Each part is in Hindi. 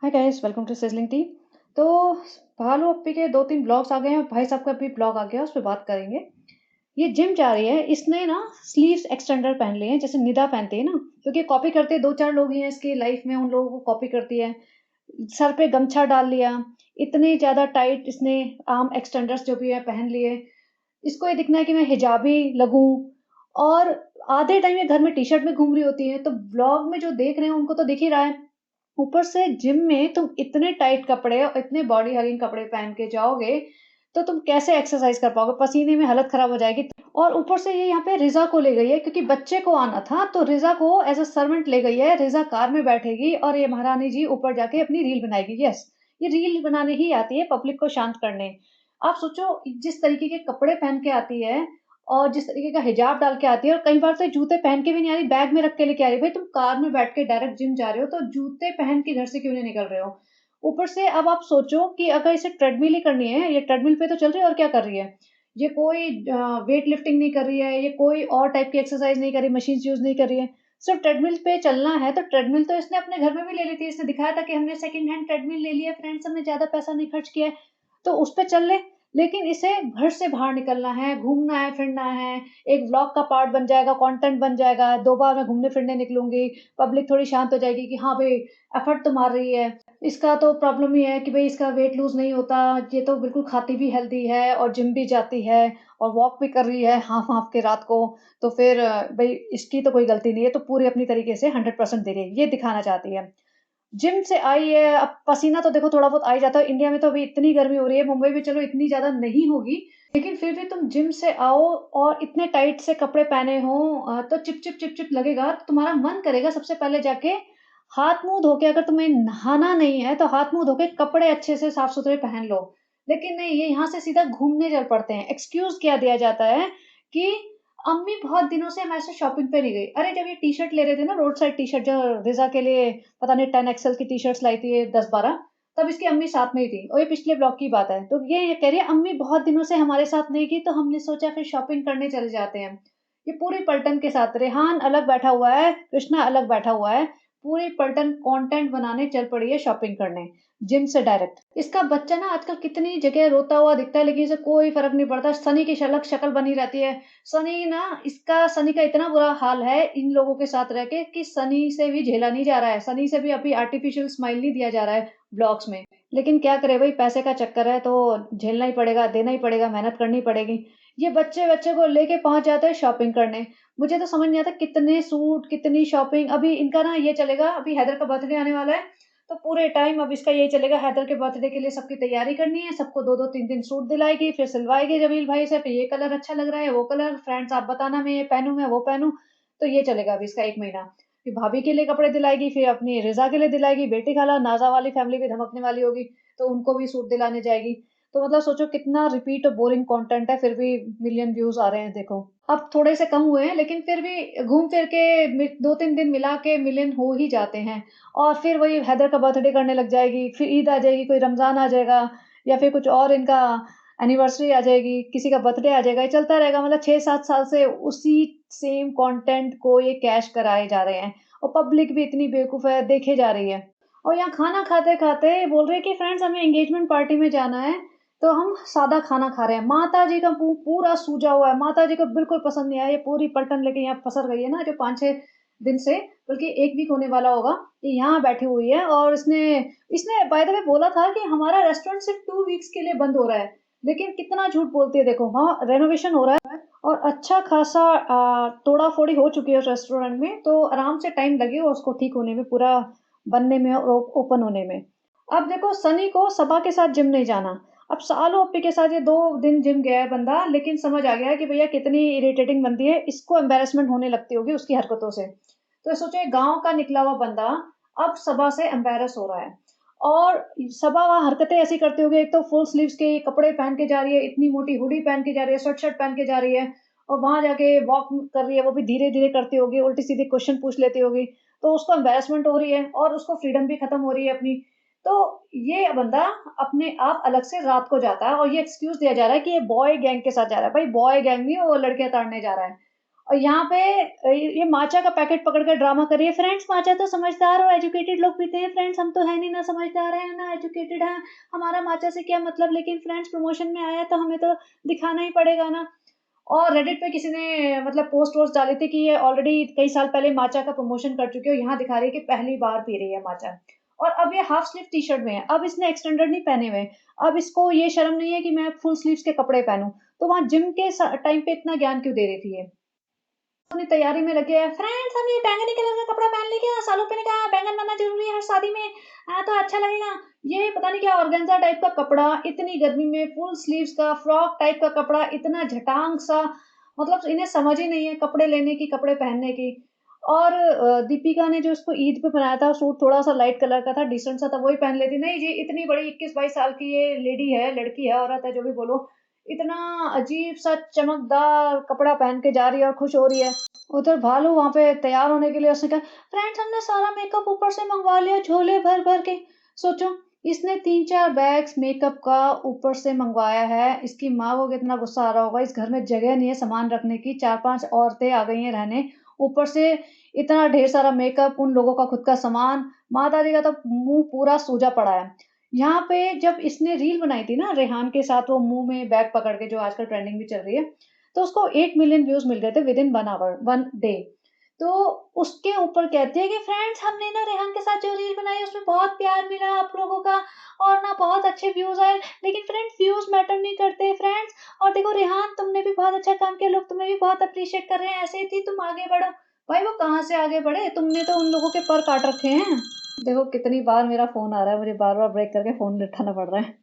Hi guys, welcome to sizzling tea. तो भालू अप्पी के 2-3 ब्लॉग्स आ गए हैं और भाई साहब का भी ब्लॉग आ गया है, उस पे बात करेंगे। ये जिम जा रही है, इसने ना स्लीव्स एक्सटेंडर पहन लिए हैं, जैसे निदा पहनती है ना, क्योंकि कॉपी करते 2-4 लोग ही हैं इसकी लाइफ में, उन लोगों को कॉपी करती है। सर पे गमछा डाल लिया, इतने ज़्यादा टाइट इसने आर्म एक्सटेंडर्स जो भी है पहन लिए। इसको ये दिखना है कि मैं हिजाबी लगूँ और आधे टाइम ये घर में टी-शर्ट में घूम रही होती है, तो ब्लॉग में जो देख रहे हैं उनको तो दिख ही रहा है। ऊपर से जिम में तुम इतने टाइट कपड़े और इतने बॉडी हगिंग कपड़े पहन के जाओगे, तो तुम कैसे एक्सरसाइज़ कर पाओगे? पसीने में हालत खराब हो जाएगी। और ऊपर से ये यहाँ पे रिज़ा को ले गई है क्योंकि बच्चे को आना था, तो रिज़ा को एज़ अ सर्वेंट ले गई है। रिज़ा कार में बैठेगी और ये महारानी जी ऊपर जाके अपनी रील बनाएगी। यस, ये रील बनाने ही आती है पब्लिक को शांत करने। आप सोचो जिस तरीके के कपड़े पहन के आती है और जिस तरीके का हिजाब डाल के आती है और कई बार तो जूते पहन के भी नहीं आ रही, बैग में रख के लेके आ रही है। भाई तुम कार में बैठ के डायरेक्ट जिम जा रहे हो, तो जूते पहन के घर से क्यों नहीं निकल रहे हो? ऊपर से अब आप सोचो कि अगर इसे ट्रेडमिल ही करनी है, ये ट्रेडमिल पे तो चल रही है और क्या कर रही है? ये कोई वेट लिफ्टिंग नहीं कर रही है, ये कोई और टाइप की एक्सरसाइज़ नहीं कर रही, मशीन्स यूज़ नहीं कर रही है। सिर्फ़ ट्रेडमिल पे चलना है, तो ट्रेडमिल तो इसने अपने घर में भी ले ली थी। इसने दिखाया था कि हमने सेकंड हैंड ट्रेडमिल ले लिया है फ्रेंड्स, हमने ज़्यादा पैसा नहीं खर्च किया है, तो उस पे चल ले। लेकिन इसे घर से बाहर निकलना है, घूमना है, फिरना है, एक व्लॉग का पार्ट बन जाएगा, कंटेंट बन जाएगा। 2 बार मैं घूमने-फिरने निकलूँगी, पब्लिक थोड़ी शांत हो जाएगी कि हाँ भई, एफर्ट तो मार रही है। इसका तो प्रॉब्लम ये है कि भई इसका वेट लूज़ नहीं होता, ये तो बिल्कुल खाती भी हेल्दी है और जिम भी जाती है और वॉक भी कर रही है हाँफ-हाँफ के रात को। तो फिर भई इसकी तो कोई गलती नहीं है, तो पूरी अपनी तरीके से 100% दे रही है, ये दिखाना चाहती है। जिम से आई है, अब पसीना तो देखो थोड़ा बहुत आ ही जाता है। इंडिया में तो अभी इतनी गर्मी हो रही है, मुंबई में चलो इतनी ज़्यादा नहीं होगी, लेकिन फिर भी तुम जिम से आओ और इतने टाइट से कपड़े पहने हो तो चिप-चिप, चिप-चिप लगेगा। तो तुम्हारा मन करेगा सबसे पहले जाके हाथ-मुँह धो के, अगर तुम्हें नहाना नहीं है, तो हाथ-मुँह धो के कपड़े अच्छे से साफ-सुथरे पहन लो। लेकिन नहीं, ये यहाँ से सीधा घूमने चल पड़ते हैं। एक्सक्यूज़ क्या दिया जाता है कि अम्मी बहुत दिनों से हमारे साथ शॉपिंग पे नहीं गई। अरे जब ये टी-शर्ट ले रहे थे ना, रोड साइड टी-शर्ट जो रिज़ा के लिए पता नहीं 10 एक्सेल की टी-शर्ट्स लाई थी ये 10-12, तब इसकी अम्मी साथ में ही थी और ये पिछले ब्लॉक की बात है। तो ये कह रही है अम्मी बहुत दिनों से हमारे साथ नहीं गई, तो हमने सोचा फिर शॉपिंग करने चले जाते हैं। ये पूरी पलटन के साथ रेहान अलग बैठा हुआ है, कृष्णा अलग बैठा हुआ है। पूरी पलटन कंटेंट बनाने चल पड़ी है शॉपिंग करने, जिम से डायरेक्ट। इसका बच्चा ना आजकल कितनी जगह रोता हुआ दिखता है, लेकिन इसे कोई फ़र्क नहीं पड़ता। सनी की शलक शक्ल बनी रहती है। सनी का इतना बुरा हाल है इन लोगों के साथ रह के कि सनी से भी झेला नहीं जा रहा है। सनी से भी अभी आर्टिफ़िशियल स्माइल नहीं दिया जा रहा है ब्लॉग्स में। लेकिन क्या करें भई, पैसे का चक्कर है तो झेलना ही पड़ेगा, देना ही पड़ेगा, मेहनत करनी पड़ेगी। ये बच्चे-वच्चे को लेके पहुँच जाते हैं शॉपिंग करने। मुझे तो समझ नहीं आता कितने सूट, कितनी शॉपिंग। अभी इनका ना ये चलेगा, अभी हैदर का बर्थडे आने वाला है, तो पूरे टाइम अब इसका यही चलेगा। हैदर के बर्थडे के लिए सबकी तैयारी करनी है, सबको 2-2 3-3 सूट दिलाएगी, फिर सिलवाएगी जमील भाई से, फिर ये कलर अच्छा लग रहा है, वो कलर, फ्रेंड्स आप बताना मैं ये पहनूँ, मैं वो पहनूँ। तो ये चलेगा अभी इसका 1 महीना। फिर भाभी के लिए कपड़े दिलाएगी, फिर अपनी रिज़ा के लिए दिलाएगी, बेटी खाला, नाज़ा वाली फैमिली भी धमकने वाली होगी, तो उनको भी सूट दिलाने जाएगी। तो मतलब सोचो कितना रिपीट और बोरिंग कंटेंट है, फिर भी मिलियन व्यूज़ आ रहे हैं देखो। अब थोड़े से कम हुए हैं, लेकिन फिर भी घूम फिर के 2-3 दिन मिला के मिलियन हो ही जाते हैं। और फिर वही हैदर का बर्थडे करने लग जाएगी, फिर ईद आ जाएगी, कोई रमज़ान आ जाएगा या फिर कुछ और इनका एनिवर्सरी आ जाएगी, किसी का बर्थडे आ जाएगा, ये चलता रहेगा। मतलब 6-7 साल से उसी सेम कंटेंट को ये कैश कराए जा रहे हैं और पब्लिक भी इतनी बेवकूफ़ है, देखे जा रही है। और यहाँ खाना खाते-खाते बोल रहे हैं कि फ्रेंड्स हमें एंगेजमेंट पार्टी में जाना है, तो हम सादा खाना खा रहे हैं। माताजी का मुँह पूरा सूजा हुआ है, माताजी को बिल्कुल पसंद नहीं आया। ये पूरी पलटन लेके यहाँ पसर गई है ना, जो 5-6 दिन से, बल्कि 1 वीक होने वाला होगा, ये यहाँ बैठी हुई है। और इसने इसने बाय द वे बोला था कि हमारा रेस्टोरेंट सिर्फ़ 2 वीक्स के लिए बंद हो रहा है। लेकिन कितना झूठ बोलती है देखो। हाँ, रेनोवेशन हो रहा है और अच्छा खासा तोड़ा-फोड़ी हो चुकी है उस रेस्टोरेंट में, तो आराम से टाइम लगेगा उसको ठीक होने में, पूरा बनने में और ओपन होने में। अब देखो सनी को सबा के साथ जिम नहीं जाना। अब सालू अप्पी के साथ ये 2 दिन जिम गया है बंदा, लेकिन समझ आ गया है कि भैया कितनी इरिटेटिंग बंदी है, इसको एम्बैरेसमेंट होने लगती होगी उसकी हरकतों से। तो सोचिए गाँव का निकला हुआ बंदा अब सबा से एम्बैरेस हो रहा है और सबा वहाँ हरकतें ऐसी करती होगी, एक तो फुल स्लीव्स के कपड़े पहन के जा रही है, इतनी मोटी हुडी पहन के जा रही है, स्वेटशर्ट पहन के जा रही है और वहाँ जाके वॉक कर रही है, वो भी धीरे-धीरे करती होगी, उल्टी-सीधी क्वेश्चन पूछ लेती होगी। तो उसको एम्बैरेसमेंट हो रही है और उसको फ्रीडम भी खत्म हो रही है अपनी। तो ये बंदा अपने आप अलग से रात को जाता है और ये एक्सक्यूज़ दिया जा रहा है कि ये बॉय गैंग के साथ जा रहा है। भाई बॉय गैंग नहीं है, वो लड़कियाँ ताड़ने जा रहा है। और यहाँ पे ये माचा का पैकेट पकड़ कर ड्रामा कर रही है, फ्रेंड्स माचा तो समझदार और एजुकेटेड लोग पीते हैं, फ्रेंड्स हम तो है नहीं, ना समझदार हैं ना एजुकेटेड हैं, हमारा माचा से क्या मतलब, लेकिन फ्रेंड्स प्रमोशन में आया तो हमें तो दिखाना ही पड़ेगा ना। और रेडिट पे किसी ने मतलब पोस्ट वोस्ट डाले थे कि ये ऑलरेडी कई साल पहले माचा का प्रमोशन कर चुकी है, यहाँ दिखा रही है कि पहली बार पी रही है माचा। और अब ये हाफ स्लीव टी शर्ट में है, अब इसने एक्सटेंडेड नहीं पहने हुए, अब इसको ये शर्म नहीं है कि मैं फुल स्लीव्स के कपड़े पहनूं। तो वहां जिम के टाइम पे इतना ज्ञान क्यों दे रही थी ये? अपनी तैयारी में लगे हैं, फ्रेंड्स हम ये बैंगनी कलर का कपड़ा पहन लेंगे, सालों पे ने कहा बैंगन बनना जरूरी है हर शादी में, तो अच्छा लगेगा। ये पता नहीं क्या ऑर्गेन्जा टाइप का कपड़ा, इतनी गर्मी में फुल स्लीव्स का फ्रॉक टाइप का कपड़ा, इतना झटांग सा, मतलब इन्हें समझ ही नहीं है कपड़े लेने की, कपड़े पहनने की। और दीपिका ने जो इसको ईद पे पहनाया था सूट, थोड़ा सा लाइट कलर का था, डिसेंट सा था, वही पहन लेती। नहीं जी, इतनी बड़ी 21-22 साल की ये लेडी है, लड़की है, औरत है, जो भी बोलो, इतना अजीब सा चमकदार कपड़ा पहन के जा रही है और खुश हो रही है। उधर भालू वहां पे तैयार होने के लिए उसने कहा, फ्रेंड्स हमने सारा मेकअप ऊपर से मंगवा लिया झोले भर भर के। सोचो, इसने 3-4 बैग्स मेकअप का ऊपर से मंगवाया है, इसकी माँ को कितना गुस्सा आ रहा होगा, इस घर में जगह नहीं है सामान रखने की, 4-5 औरतें आ गई हैं रहने, ऊपर से इतना ढेर सारा मेकअप, उन लोगों का खुद का सामान, माता जी का तो मुंह पूरा सूजा पड़ा है। यहाँ पे जब इसने रील बनाई थी ना रेहान के साथ, वो मुंह में बैग पकड़ के, जो आजकल ट्रेंडिंग भी चल रही है, तो उसको 8 मिलियन व्यूज मिल गए थे विद इन 1 आवर 1 डे। तो उसके ऊपर कहती है कि फ्रेंड्स हमने ना रेहान के साथ जो रील बनाई उसमें बहुत प्यार मिला आप लोगों का, और ना बहुत अच्छे व्यूज आए, लेकिन फ्रेंड्स व्यूज मैटर नहीं करते फ्रेंड्स, और देखो रेहान तुमने भी बहुत अच्छा काम किया, लोग तुम्हें भी बहुत अप्रिशिएट कर रहे हैं, ऐसे ही थी तुम आगे बढ़ो। भाई वो कहाँ से आगे बढ़े, तुमने तो उन लोगों के पर काट रखे हैं। देखो कितनी बार मेरा फोन आ रहा है, मुझे बार बार ब्रेक करके फोन उठाना पड़ रहा है।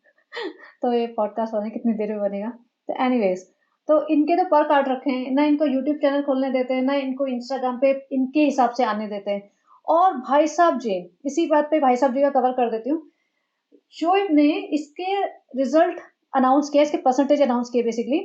तो ये पॉडकास्ट वाले कितनी देर में बनेगा। तो एनीवेज, तो इनके तो पर काट रखे हैं, ना इनको यूट्यूब चैनल खोलने देते हैं, ना इनको इंस्टाग्राम पे इनके हिसाब से आने देते हैं। और भाई साहब जी, इसी बात पे भाई साहब जी का कवर कर देती हूँ। शोएब ने इसके रिजल्ट अनाउंस किया, इसके परसेंटेज अनाउंस किए बेसिकली,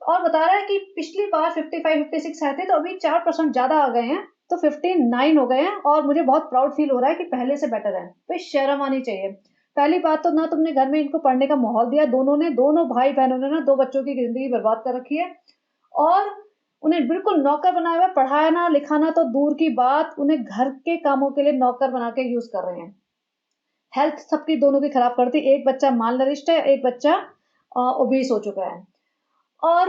और बता रहा है कि पिछली बार 55-56 आए थे, तो अभी 4% ज्यादा आ गए हैं, तो 59 हो गए हैं, और मुझे बहुत प्राउड फील हो रहा है कि पहले से बेटर है। भाई शर्म आनी चाहिए। पहली बात तो ना तुमने घर में इनको पढ़ने का माहौल दिया, दोनों भाई बहनों ने ना 2 बच्चों की जिंदगी बर्बाद कर रखी है, और उन्हें बिल्कुल नौकर बनाया हुआ है, पढ़ाना लिखाना तो दूर की बात, उन्हें घर के कामों के लिए नौकर बना के यूज कर रहे हैं। हेल्थ सबकी दोनों की खराब करती, एक बच्चा माल नरिष्ट है, एक बच्चा ओबीस हो चुका है। और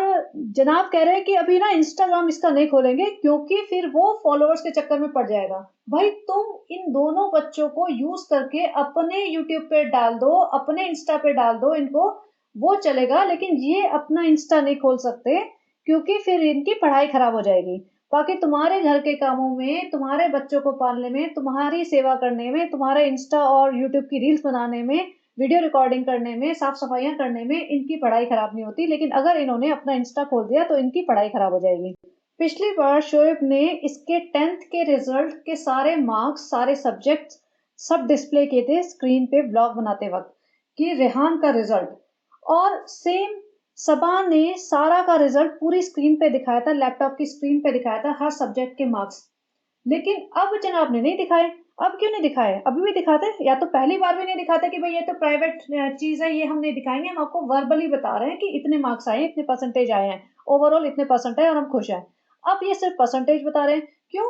जनाब कह रहे हैं कि अभी ना इंस्टाग्राम इसका नहीं खोलेंगे, क्योंकि फिर वो फॉलोअर्स के चक्कर में पड़ जाएगा। भाई तुम इन दोनों बच्चों को यूज करके अपने यूट्यूब पे डाल दो, अपने इंस्टा पे डाल दो इनको, वो चलेगा, लेकिन ये अपना इंस्टा नहीं खोल सकते, क्योंकि फिर इनकी पढ़ाई खराब हो जाएगी। बाकी तुम्हारे घर के कामों में, तुम्हारे बच्चों को पालने में, तुम्हारी सेवा करने में, तुम्हारे इंस्टा और यूट्यूब की रील्स बनाने में, वीडियो रिकॉर्डिंग करने में, साफ सफाइयां करने में इनकी पढ़ाई खराब नहीं होती, लेकिन अगर इन्होंने अपना इंस्टा खोल दिया तो इनकी पढ़ाई खराब हो जाएगी। पिछली बार शोएब ने इसके 10th के रिजल्ट के सारे मार्क्स, सारे सब्जेक्ट सब डिस्प्ले किए थे स्क्रीन पे ब्लॉग बनाते वक्त, कि रेहान का रिजल्ट, और सेम सबा ने सारा का रिजल्ट पूरी स्क्रीन पे दिखाया था, लैपटॉप की स्क्रीन पे दिखाया था हर सब्जेक्ट के मार्क्स। लेकिन अब जनाब ने नहीं दिखाए। अब क्यों नहीं दिखाए? अभी भी दिखाते, या तो पहली बार भी नहीं दिखाते कि भाई ये तो प्राइवेट चीज है, ये हम नहीं दिखाएंगे, हम आपको वर्बली बता रहे हैं कि इतने मार्क्स आए, इतने परसेंटेज आए हैं, ओवरऑल इतने परसेंट है और हम खुश हैं। अब ये सिर्फ परसेंटेज बता रहे हैं, क्यों?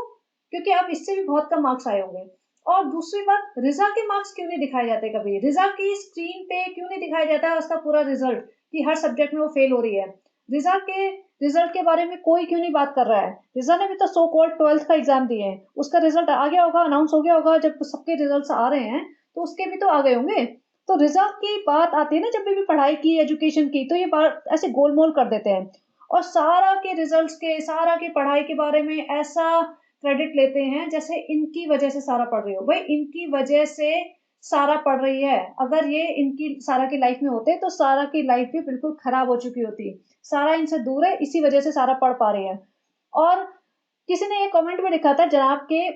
क्योंकि अब इससे भी बहुत कम मार्क्स आए होंगे। और दूसरी बात, रिजा के मार्क्स क्यों नहीं दिखाए जाते कभी? रिजा की स्क्रीन पे क्यों नहीं दिखाया जाता है उसका पूरा रिजल्ट, कि हर सब्जेक्ट में वो फेल हो रही है? रिजा के रिजल्ट के बारे में कोई क्यों नहीं बात कर रहा है? रिजा ने भी तो सो कॉल्ड 12th का एग्जाम दिए हैं, उसका रिजल्ट आ गया होगा, अनाउंस हो गया होगा, जब सबके रिजल्ट आ रहे हैं तो उसके भी तो आ गए होंगे। तो रिजा की बात आती है ना जब भी पढ़ाई की, एजुकेशन की, तो ये बात ऐसे गोलमोल कर देते हैं, और सारा के रिजल्ट्स के, सारा की पढ़ाई के बारे में ऐसा क्रेडिट लेते हैं जैसे इनकी वजह से सारा पढ़ रही हो। भाई इनकी वजह से सारा पढ़ रही है, अगर ये इनकी सारा की लाइफ में होते तो सारा की लाइफ भी बिल्कुल खराब हो चुकी होती। सारा इनसे दूर है, इसी वजह से सारा पढ़ पा रही है। और किसी ने ये कमेंट में लिखा था जनाब के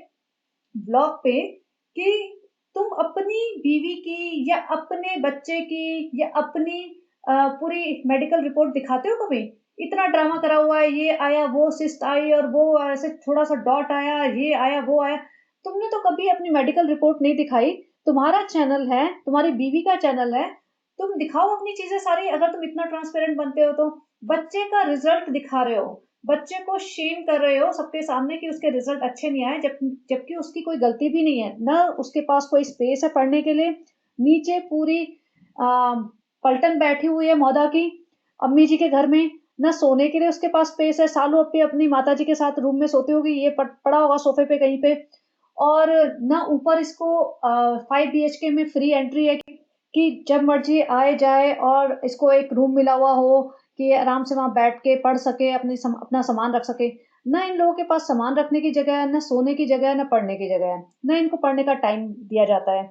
ब्लॉग पे कि तुम अपनी बीवी की या अपने बच्चे की या अपनी पूरी मेडिकल रिपोर्ट दिखाते हो कभी? इतना ड्रामा करा हुआ है, ये आया, वो सिस्ट आई, और वो ऐसे थोड़ा सा डॉट आया, ये आया, वो आया। तुमने तो कभी अपनी मेडिकल रिपोर्ट नहीं दिखाई। तुम्हारा चैनल है, तुम्हारी बीवी का चैनल है, तुम दिखाओ अपनी चीजें सारी, अगर तुम इतना ट्रांसपेरेंट बनते हो तो। बच्चे का रिजल्ट दिखा रहे हो, बच्चे को शेम कर रहे हो सबके सामने कि उसके रिजल्ट अच्छे नहीं आए, जबकि उसकी कोई गलती भी नहीं है, ना उसके पास कोई स्पेस है पढ़ने के लिए। नीचे पूरी पलटन बैठी हुई है मौदा की, अम्मी जी के घर में, ना सोने के लिए उसके पास स्पेस है। सालू अपनी अपनी माता जी के साथ रूम में सोती होगी, ये पड़ा होगा सोफे पे कहीं पे। और ना ऊपर इसको 5 BHK में फ्री एंट्री है कि जब मर्जी आए जाए, और इसको एक रूम मिला हुआ हो कि आराम से वहां बैठ के पढ़ सके, अपना सामान रख सके। ना इन लोगों के पास सामान रखने की जगह है, ना सोने की जगह है, ना पढ़ने की जगह है, ना इनको पढ़ने का टाइम दिया जाता है।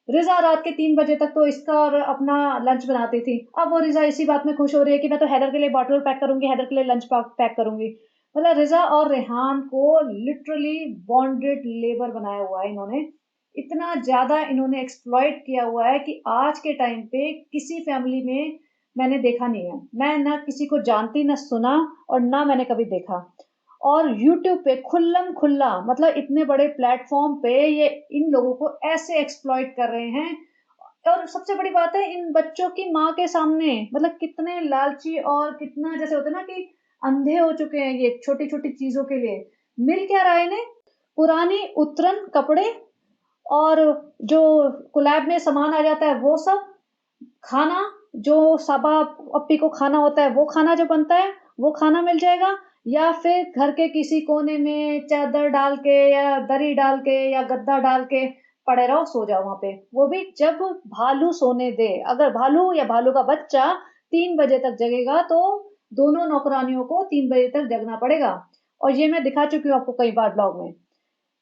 रिजा रात के 3 बजे तक तो इसका और अपना लंच बनाती थी। अब वो रिजा इसी बात में खुश हो रही है कि मैं तो हैदर के लिए बॉटल पैक करूंगी, हैदर के लिए लंच पैक करूंगी। मतलब रिजा और रेहान को लिटरली बॉन्डेड लेबर बनाया हुआ है इन्होंने। इतना ज्यादा इन्होंने एक्सप्लॉइट किया हुआ है कि आज के टाइम पे किसी फैमिली में मैंने देखा नहीं है। मैं ना किसी को जानती, ना सुना, और ना मैंने कभी देखा। और यूट्यूब पे खुल्लम खुल्ला, मतलब इतने बड़े प्लेटफॉर्म पे ये इन लोगों को ऐसे एक्सप्लॉइट कर रहे हैं। और सबसे बड़ी बात है, इन बच्चों की माँ के सामने, मतलब कितने लालची और कितना जैसे होते हैं ना कि अंधे हो चुके हैं ये छोटी छोटी चीजों के लिए। मिल क्या रहा है इन्हें? पुरानी उतरन कपड़े, और जो कोलैब में सामान आ जाता है वो सब, खाना, जो सबा पप्पी को खाना होता है वो खाना जो बनता है वो खाना मिल जाएगा। या फिर घर के किसी कोने में चादर डाल के या दरी डाल के या गद्दा डाल के पड़े रहो, सो जाओ वहां पे, वो भी जब भालू सोने दे। अगर भालू या भालू का बच्चा 3 बजे तक जगेगा तो दोनों नौकरानियों को 3 बजे तक जगना पड़ेगा। और ये मैं दिखा चुकी हूँ आपको कई बार ब्लॉग में।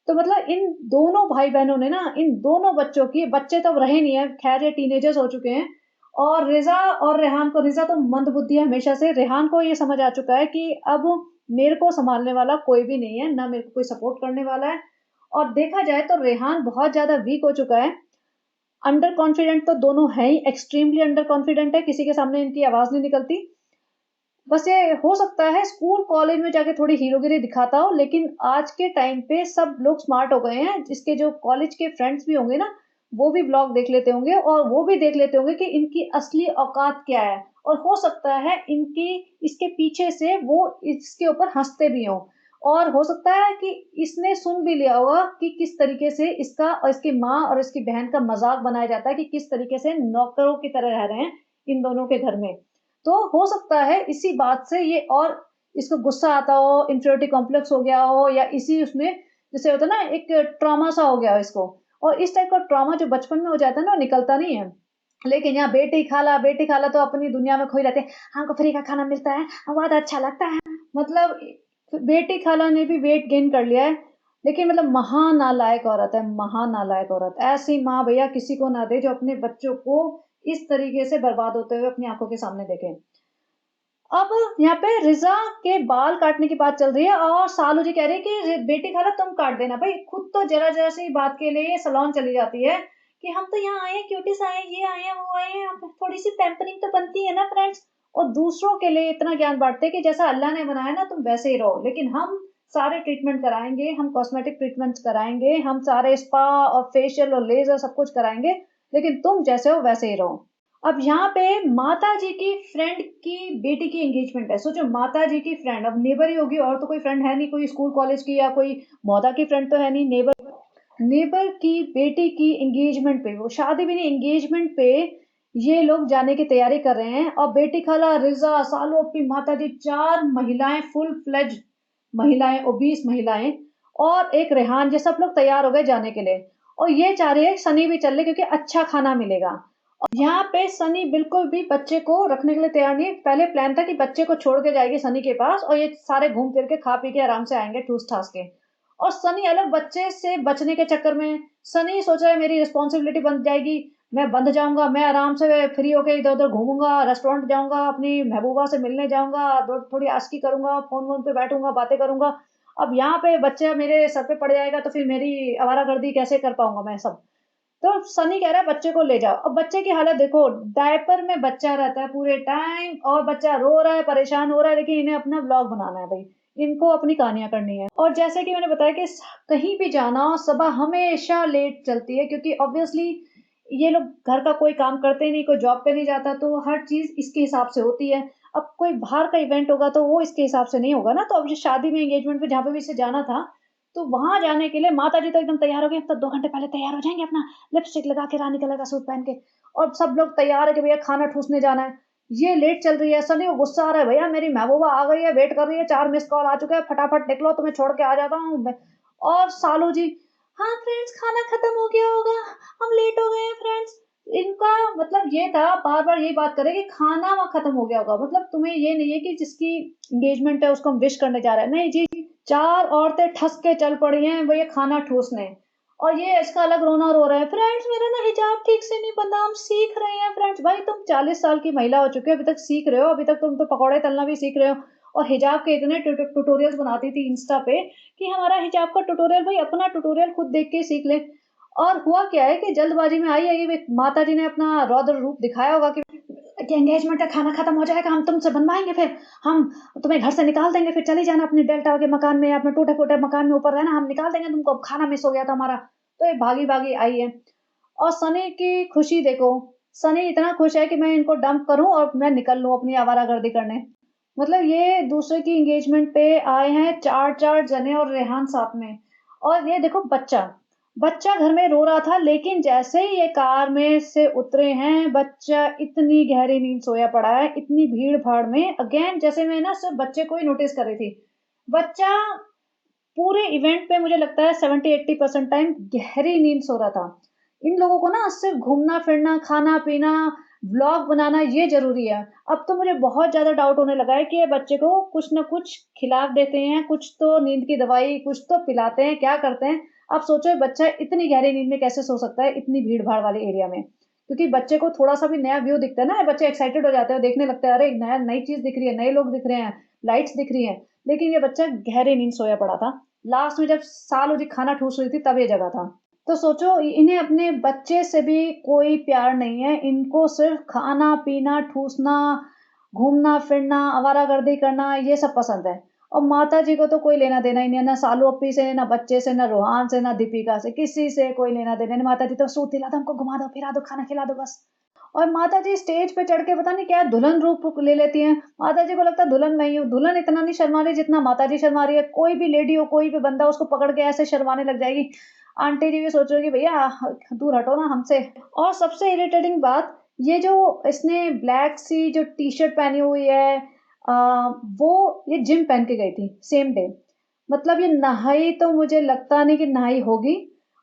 तो मतलब इन दोनों भाई बहनों ने ना, इन दोनों बच्चों की, बच्चे तो अब रहे नहीं है खैर, ये टीनेजर्स हो चुके हैं। और रिजा और रेहान को, रिजा तो मंदबुद्धि है हमेशा से, रेहान को ये समझ आ चुका है कि अब मेरे को संभालने वाला कोई भी नहीं है, ना मेरे को कोई सपोर्ट करने वाला है। और देखा जाए तो रेहान बहुत ज्यादा वीक हो चुका है। अंडर कॉन्फिडेंट तो दोनों है ही, एक्सट्रीमली अंडर कॉन्फिडेंट है, किसी के सामने इनकी आवाज नहीं निकलती। बस ये हो सकता है स्कूल कॉलेज में जाके थोड़ी हीरोगिरी दिखाता हो, लेकिन आज के टाइम पे सब लोग स्मार्ट हो गए हैं। इसके जो कॉलेज के फ्रेंड्स भी होंगे ना, वो भी ब्लॉग देख लेते होंगे, और वो भी देख लेते होंगे कि इनकी असली औकात क्या है। और हो सकता है इनकी इसके पीछे से वो इसके ऊपर हंसते भी हों। और हो सकता है कि इसने सुन भी लिया होगा कि किस तरीके से इसका और इसकी माँ और इसकी बहन का मजाक बनाया जाता है कि किस तरीके से नौकरों की तरह रह रहे हैं इन दोनों के घर में। तो हो सकता है इसी बात से ये और इसको गुस्सा आता हो, इंफीरियरिटी कॉम्प्लेक्स हो गया हो, या इसी उसमें जैसे होता है ना एक ट्रॉमा सा हो गया हो इसको। और इस टाइप का ट्रॉमा जो बचपन में हो जाता है ना, निकलता नहीं है। लेकिन यहाँ बेटी खाला तो अपनी दुनिया में खोई रहते हैं। हमको फ्री का खाना मिलता है, बहुत अच्छा लगता है। मतलब बेटी खाला ने भी वेट गेन कर लिया है। लेकिन मतलब महानालायक औरत है, महानालायक औरत। ऐसी माँ भैया किसी को ना दे जो अपने बच्चों को इस तरीके से बर्बाद होते हुए अपनी आंखों के सामने देखे। अब यहाँ पे रिजा के बाल काटने की बात चल रही है, और सालू जी कह रही है कि बेटी खाला तुम काट देना भाई। खुद तो जरा जरा सी बात के लिए सलोन चली जाती है कि हम तो यहाँ आए हैं, क्यूटीज आए हैं, ये आए हैं, वो आए हैं, अब थोड़ी सी पैम्परिंग तो बनती है ना फ्रेंड्स। और दूसरों के लिए इतना ज्ञान बांटते हैं कि जैसा अल्लाह ने बनाया ना तुम वैसे ही रहो, लेकिन हम सारे ट्रीटमेंट कराएंगे, हम कॉस्मेटिक ट्रीटमेंट कराएंगे, हम सारे स्पा और फेशियल और लेजर सब कुछ कराएंगे, लेकिन तुम जैसे हो वैसे ही रहो। अब यहाँ पे माता जी की फ्रेंड की बेटी की एंगेजमेंट है। सोचो, माता जी की फ्रेंड, अब नेबर ही होगी, और तो कोई फ्रेंड है नहीं, कोई स्कूल कॉलेज की या कोई मौदा की फ्रेंड तो है नहीं, नेबर। नेबर की बेटी की एंगेजमेंट पे, वो शादी भी नहीं, एंगेजमेंट पे ये लोग जाने की तैयारी कर रहे हैं। और बेटी खाला, रिजा, सालो, अपनी माता जी, 4 महिलाएं, फुल फ्लेज महिलाएं, ओबीस महिलाएं, और एक रेहान, ये सब लोग तैयार हो गए जाने के लिए। और ये चाह रहे हैं सनी भी चल ले क्योंकि अच्छा खाना मिलेगा। यहाँ पे सनी बिल्कुल भी बच्चे को रखने के लिए तैयार नहीं है। पहले प्लान था कि बच्चे को छोड़ के जाएगी सनी के पास, और ये सारे घूम फिर के खा पी के आराम से आएंगे ठूस ठास के। और सनी अलग बच्चे से बचने के चक्कर में, सनी सोच रहा है मेरी रिस्पॉन्सिबिलिटी बन जाएगी, मैं बंध जाऊंगा, मैं आराम से फ्री होके इधर उधर घूमूंगा, रेस्टोरेंट जाऊंगा, अपनी महबूबा से मिलने जाऊंगा, थोड़ी आस्की करूंगा, फोन वोन पे बैठूंगा, बातें करूंगा। अब यहाँ पे बच्चा मेरे सर पे पड़ जाएगा तो फिर मेरी आवारागर्दी कैसे कर पाऊंगा मैं सब। तो सनी कह रहा है बच्चे को ले जाओ। अब बच्चे की हालत देखो, डायपर में बच्चा रहता है पूरे टाइम, और बच्चा रो रहा है, परेशान हो रहा है, लेकिन इन्हें अपना ब्लॉग बनाना है भाई, इनको अपनी कहानियां करनी है। और जैसे कि मैंने बताया कि कहीं भी जाना हो, सुबह हमेशा लेट चलती है, क्योंकि ऑब्वियसली ये लोग घर का कोई काम करते नहीं, कोई जॉब पे नहीं जाता, तो हर चीज इसके हिसाब से होती है। अब कोई बाहर का इवेंट होगा तो वो इसके हिसाब से नहीं होगा ना, तो अब ये शादी में एंगेजमेंट पे जहाँ पे भी इसे जाना था, तो वहाँ जाने के लिए माताजी तो एकदम तैयार हो गई, अब तो 2 घंटे पहले तैयार हो जाएँगे अपना लिपस्टिक लगा के रानी कलर का सूट पहन के, और सब लोग तैयार है कि भैया खाना ठूसने जाना है। ये लेट चल रही है, सनी को गुस्सा आ रहा है, भैया मेरी महबूबा आ गई है, वेट कर रही है, 4 मिस्ड कॉल आ चुके हैं, फटाफट निकलो तुम्हें छोड़ के आ जाता हूँ मैं। और सालू जी, हाँ फ्रेंड्स खाना खत्म हो गया होगा, हम लेट हो गए हैं फ्रेंड्स। इनका मतलब ये था बार-बार यही बात कर रहे हैं कि खाना वहाँ खत्म हो गया होगा। मतलब तुम्हें ये नहीं है कि जिसकी एंगेजमेंट है उसको हम विश करने जा रहे हैं। नहीं जी, 4 औरतें ठस के चल पड़ी हैं भैया खाना ठूसने। और ये इसका अलग रोना रो रहा है, फ्रेंड्स मेरा ना हिजाब ठीक से नहीं बंधा, हम सीख रहे हैं फ्रेंड्स। भाई तुम 40 साल की महिला हो चुके हो, अभी तक सीख रहे हो, अभी तक तुम तो पकौड़े तलना भी सीख रहे हो। और हिजाब के इतने ट्यूटोरियल्स बनाती थी इंस्टा पे कि हमारा हिजाब का ट्यूटोरियल, भाई अपना ट्यूटोरियल खुद देख के सीख ले। और हुआ क्या है कि जल्दबाजी में आई है कि माता जी ने अपना रौद्र रूप दिखाया होगा कि एंगेजमेंट का खाना खत्म हो जाएगा, हम तुमसे बनवाएंगे, फिर हम तुम्हें घर से निकाल देंगे, फिर चले जाना अपने डेल्टा के मकान में, अपने टूटे फूटे मकान में ऊपर रहना, हम निकाल देंगे तुमको, खाना मिस हो गया था हमारा। तो ये भागी भागी आई है। और सनी की खुशी देखो, सनी इतना खुश है कि मैं इनको डंप करूं और मैं निकल लूं अपनी आवारागर्दी करने। मतलब ये दूसरे की एंगेजमेंट पे आए हैं 4-4 जने और रेहान साथ में। और ये देखो बच्चा, बच्चा घर में रो रहा था, लेकिन जैसे ही ये कार में से उतरे हैं, बच्चा इतनी गहरी नींद सोया पड़ा है, इतनी भीड़-भाड़ में। अगेन जैसे मैं ना सिर्फ बच्चे को ही नोटिस कर रही थी। बच्चा पूरे इवेंट पे मुझे लगता है 70-80% टाइम गहरी नींद सो रहा था। इन लोगों को ना सिर्फ घूमना-फिरना, खाना-पीना, व्लॉग बनाना ये ज़रूरी है। अब तो मुझे बहुत ज़्यादा डाउट होने लगा है कि ये बच्चे को कुछ न कुछ खिला देते हैं, कुछ तो नींद की दवाई, कुछ तो पिलाते हैं, क्या करते हैं? अब सोचो ये बच्चा इतनी गहरी नींद में कैसे सो सकता है इतनी भीड़-भाड़ वाले एरिया में? क्योंकि बच्चे को थोड़ा-सा भी नया व्यू दिखता है ना, बच्चे एक्साइटेड हो जाते हैं, देखने लगते हैं, अरे! नया नई चीज़ दिख रही है, नए लोग दिख रहे हैं, लाइट्स दिख रही हैं। लेकिन ये बच्चा गहरी नींद सोया पड़ा था। लास्ट में जब सालू जी खाना ठूस रही थी तब ये जगा था। तो सोचो इन्हें अपने बच्चे से भी कोई प्यार नहीं है, इनको सिर्फ खाना-पीना, ठूसना, घूमना-फिरना, आवारागर्दी करना ये सब पसंद है। और माताजी को तो कोई लेना-देना ही नहीं है, ना सालू अप्पी से, ना बच्चे से, ना रोहान से, ना दीपिका से, किसी से कोई लेना-देना नहीं। माताजी तो सूत दिला दो, हमको घुमा दो, फिरा दो, खाना खिला दो बस। और माताजी स्टेज पे चढ़ के पता नहीं क्या दुल्हन रूप ले लेती हैं। माताजी को लगता है दुल्हन मैं ही हूँ। दुल्हन इतना नहीं शर्मा रही जितना माताजी शर्मा रही है। कोई भी लेडी हो, कोई भी बंदा उसको पकड़ के ऐसे शर्माने लग जाएगी। आंटी जी भी सोच रही होंगी भैया दूर हटो ना हमसे। और सबसे इरिटेटिंग बात, ये जो इसने ब्लैक सी जो टी-शर्ट पहनी हुई है, वो ये जिम पहन के गई थी सेम डे। मतलब ये नहाई तो मुझे लगता नहीं कि नहाई होगी,